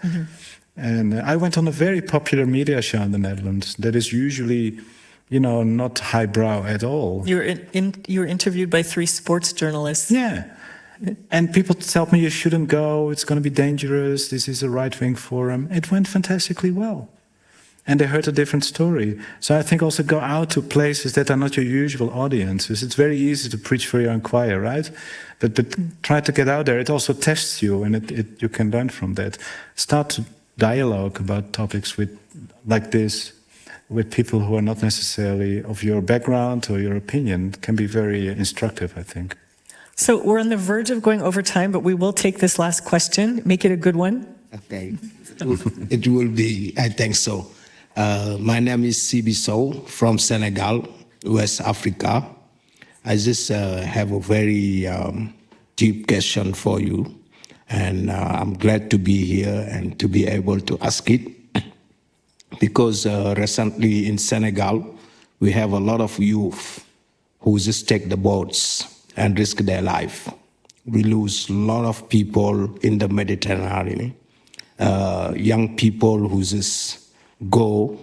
And I went on a very popular media show in the Netherlands that is usually, not highbrow at all. You were interviewed by 3 sports journalists. Yeah. And people tell me you shouldn't go, it's going to be dangerous, this is a right-wing forum. It went fantastically well. And they heard a different story. So I think also go out to places that are not your usual audiences. It's very easy to preach for your own choir, right? But try to get out there. It also tests you, and you can learn from that. Start to dialogue about topics like this with people who are not necessarily of your background or your opinion. It can be very instructive, I think. So we're on the verge of going over time, but we will take this last question. Make it a good one. Okay. It will be, I think so. My name is Sibi Sow from Senegal, West Africa. I just have a very deep question for you. And I'm glad to be here and to be able to ask it. Because recently in Senegal, we have a lot of youth who just take the boats and risk their life. We lose a lot of people in the Mediterranean. Young people who just go,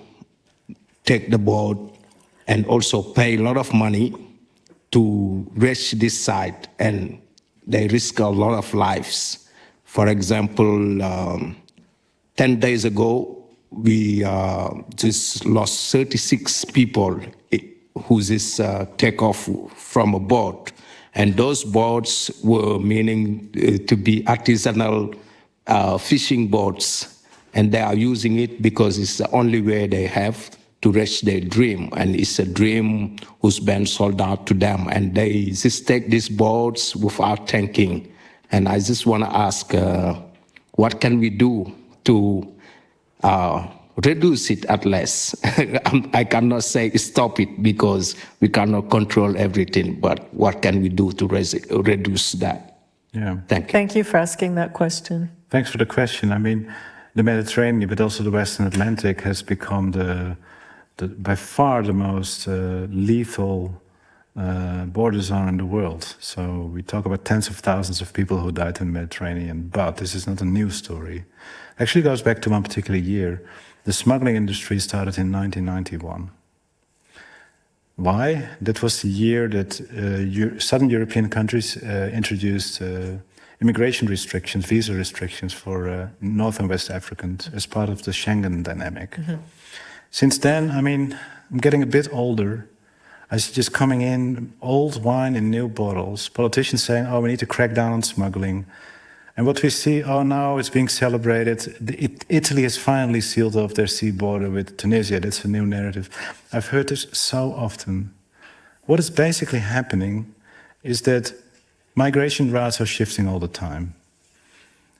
take the boat, and also pay a lot of money to reach this side, and they risk a lot of lives. For example, 10 days ago, we just lost 36 people who just take off from a boat. And those boats were meaning to be artisanal fishing boats. And they are using it because it's the only way they have to reach their dream. And it's a dream who's been sold out to them. And they just take these boats without thinking. And I just want to ask, what can we do to reduce it at least? I cannot say stop it because we cannot control everything, but what can we do to reduce that? Yeah. Thank you. Thank you for asking that question. Thanks for the question. I mean, the Mediterranean, but also the Western Atlantic has become by far the most lethal border zone in the world. So we talk about tens of thousands of people who died in the Mediterranean, but this is not a new story. Actually, it goes back to one particular year. The smuggling industry started in 1991. Why? That was the year that Southern European countries introduced immigration restrictions, visa restrictions for North and West Africans as part of the Schengen dynamic. Since then, I mean, I'm getting a bit older. I see just coming in old wine in new bottles, politicians saying, oh, we need to crack down on smuggling. And what we see, oh, now it's being celebrated. Italy has finally sealed off their sea border with Tunisia. That's a new narrative. I've heard this so often. What is basically happening is that migration routes are shifting all the time.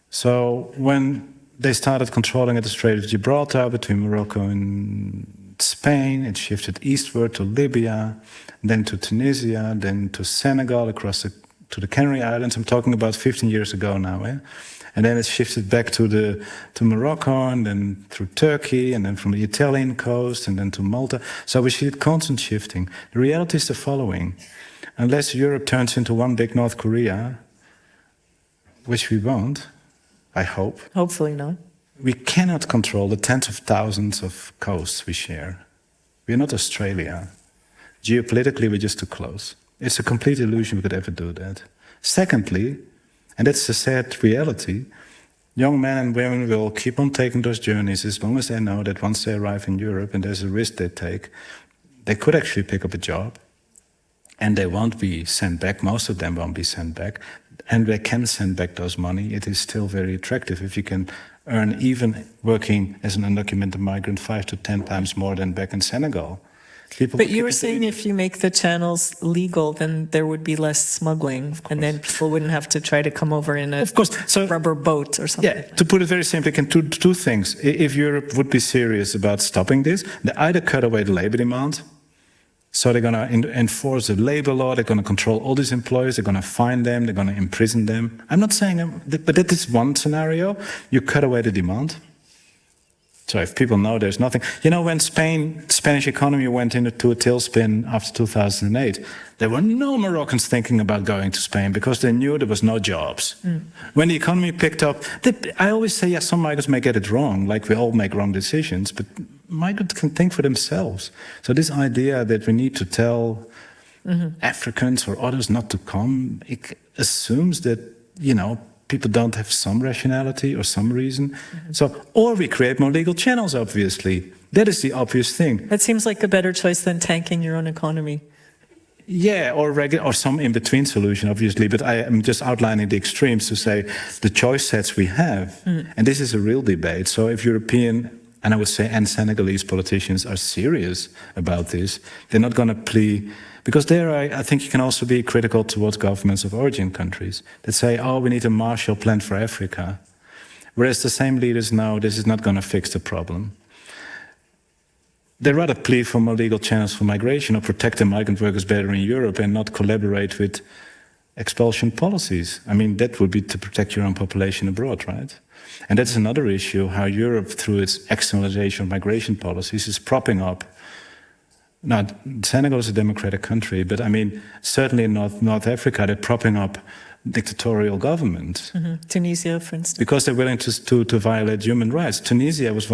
So when they started controlling at the Strait of Gibraltar between Morocco and Spain, it shifted eastward to Libya, then to Tunisia, then to Senegal, across to the Canary Islands. I'm talking about 15 years ago now. And then it shifted back to Morocco, and then through Turkey, and then from the Italian coast, and then to Malta. So we see it constant shifting. The reality is the following. Unless Europe turns into one big North Korea, which we won't, I hope. Hopefully not. We cannot control the tens of thousands of coasts we share. We're not Australia. Geopolitically, we're just too close. It's a complete illusion we could ever do that. Secondly, and that's the sad reality, young men and women will keep on taking those journeys as long as they know that once they arrive in Europe and there's a risk they take, they could actually pick up a job and they won't be sent back. Most of them won't be sent back. And they can send back those money. It is still very attractive if you can earn, even working as an undocumented migrant, 5 to 10 times more than back in Senegal. But you were saying if you make the channels legal, then there would be less smuggling, and then people wouldn't have to try to come over in a rubber boat or something. Yeah, to put it very simply, can do two things. If Europe would be serious about stopping this, they either cut away the labor demand, So they're going to enforce the labor law, they're going to control all these employers, they're going to fine them, they're going to imprison them. I'm not saying, but that is one scenario. You cut away the demand. So if people know there's nothing, when the Spanish economy went into a tailspin after 2008, there were no Moroccans thinking about going to Spain because they knew there was no jobs. When the economy picked up, I always say, yes, some migrants may get it wrong, like we all make wrong decisions, but migrants can think for themselves. So this idea that we need to tell Africans or others not to come, it assumes that, people don't have some rationality or some reason. Or we create more legal channels, obviously. That is the obvious thing. That seems like a better choice than tanking your own economy. Yeah, or some in-between solution, obviously. But I am just outlining the extremes to say the choice sets we have. And this is a real debate. So if European, and I would say, and Senegalese politicians are serious about this, they're not going to plea. Because there, I think you can also be critical towards governments of origin countries that say, we need a Marshall Plan for Africa. Whereas the same leaders know this is not going to fix the problem. They rather plead for more legal channels for migration or protect the migrant workers better in Europe and not collaborate with expulsion policies. I mean, that would be to protect your own population abroad, right? And that's another issue, how Europe, through its externalization of migration policies, is propping up. Now, Senegal is a democratic country, but I mean, certainly in North Africa, they're propping up dictatorial governments. Tunisia, for instance. Because they're willing to violate human rights. Tunisia was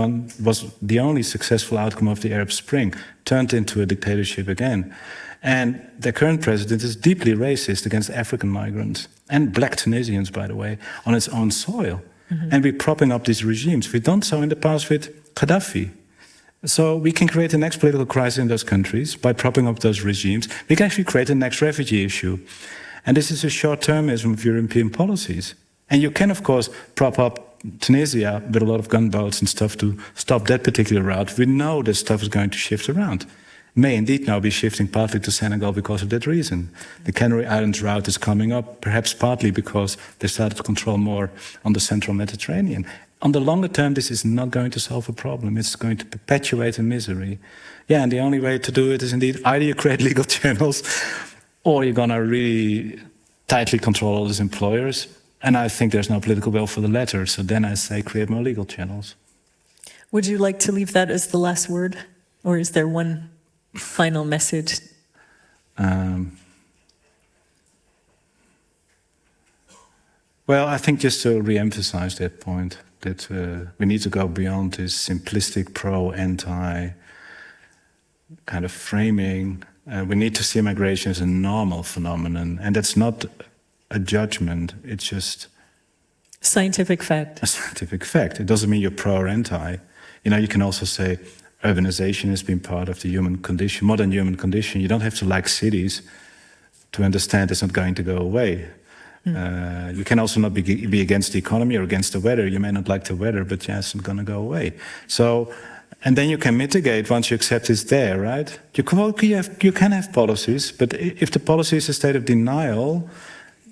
the only successful outcome of the Arab Spring, turned into a dictatorship again. And the current president is deeply racist against African migrants, and black Tunisians, by the way, on its own soil. And we're propping up these regimes. We've done so in the past with Gaddafi. So we can create the next political crisis in those countries by propping up those regimes. We can actually create the next refugee issue. And this is a short-termism of European policies. And you can, of course, prop up Tunisia with a lot of gunboats and stuff to stop that particular route. We know that stuff is going to shift around. May indeed now be shifting partly to Senegal because of that reason. The Canary Islands route is coming up, perhaps partly because they started to control more on the central Mediterranean. On the longer term, this is not going to solve a problem. It's going to perpetuate a misery. Yeah, and the only way to do it is indeed either you create legal channels or you're going to really tightly control all these employers. And I think there's no political will for the latter. So then I say create more legal channels. Would you like to leave that as the last word? Or is there one final message? Well, I think just to re-emphasize that point, that we need to go beyond this simplistic pro-anti kind of framing. We need to see migration as a normal phenomenon, and that's not a judgment, it's just scientific fact. A scientific fact. It doesn't mean you're pro or anti. You can also say urbanization has been part of the human condition, modern human condition. You don't have to like cities to understand it's not going to go away. You can also not be against the economy or against the weather. You may not like the weather, but yeah, it's not going to go away. So, and then you can mitigate once you accept it's there, right? You can have policies, but if the policy is a state of denial,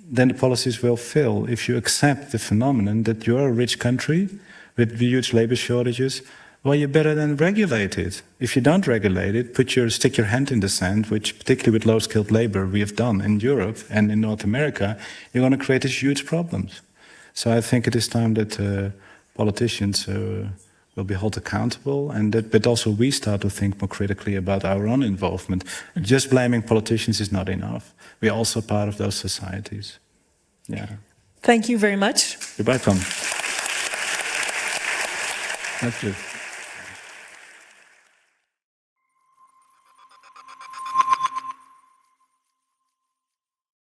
then the policies will fail. If you accept the phenomenon that you're a rich country with huge labor shortages, well, you better then regulate it. If you don't regulate it, stick your hand in the sand, which particularly with low-skilled labor we have done in Europe and in North America, you're going to create these huge problems. So I think it is time that politicians will be held accountable, but also we start to think more critically about our own involvement. Just blaming politicians is not enough. We are also part of those societies. Yeah. Thank you very much. You're welcome. Thank you.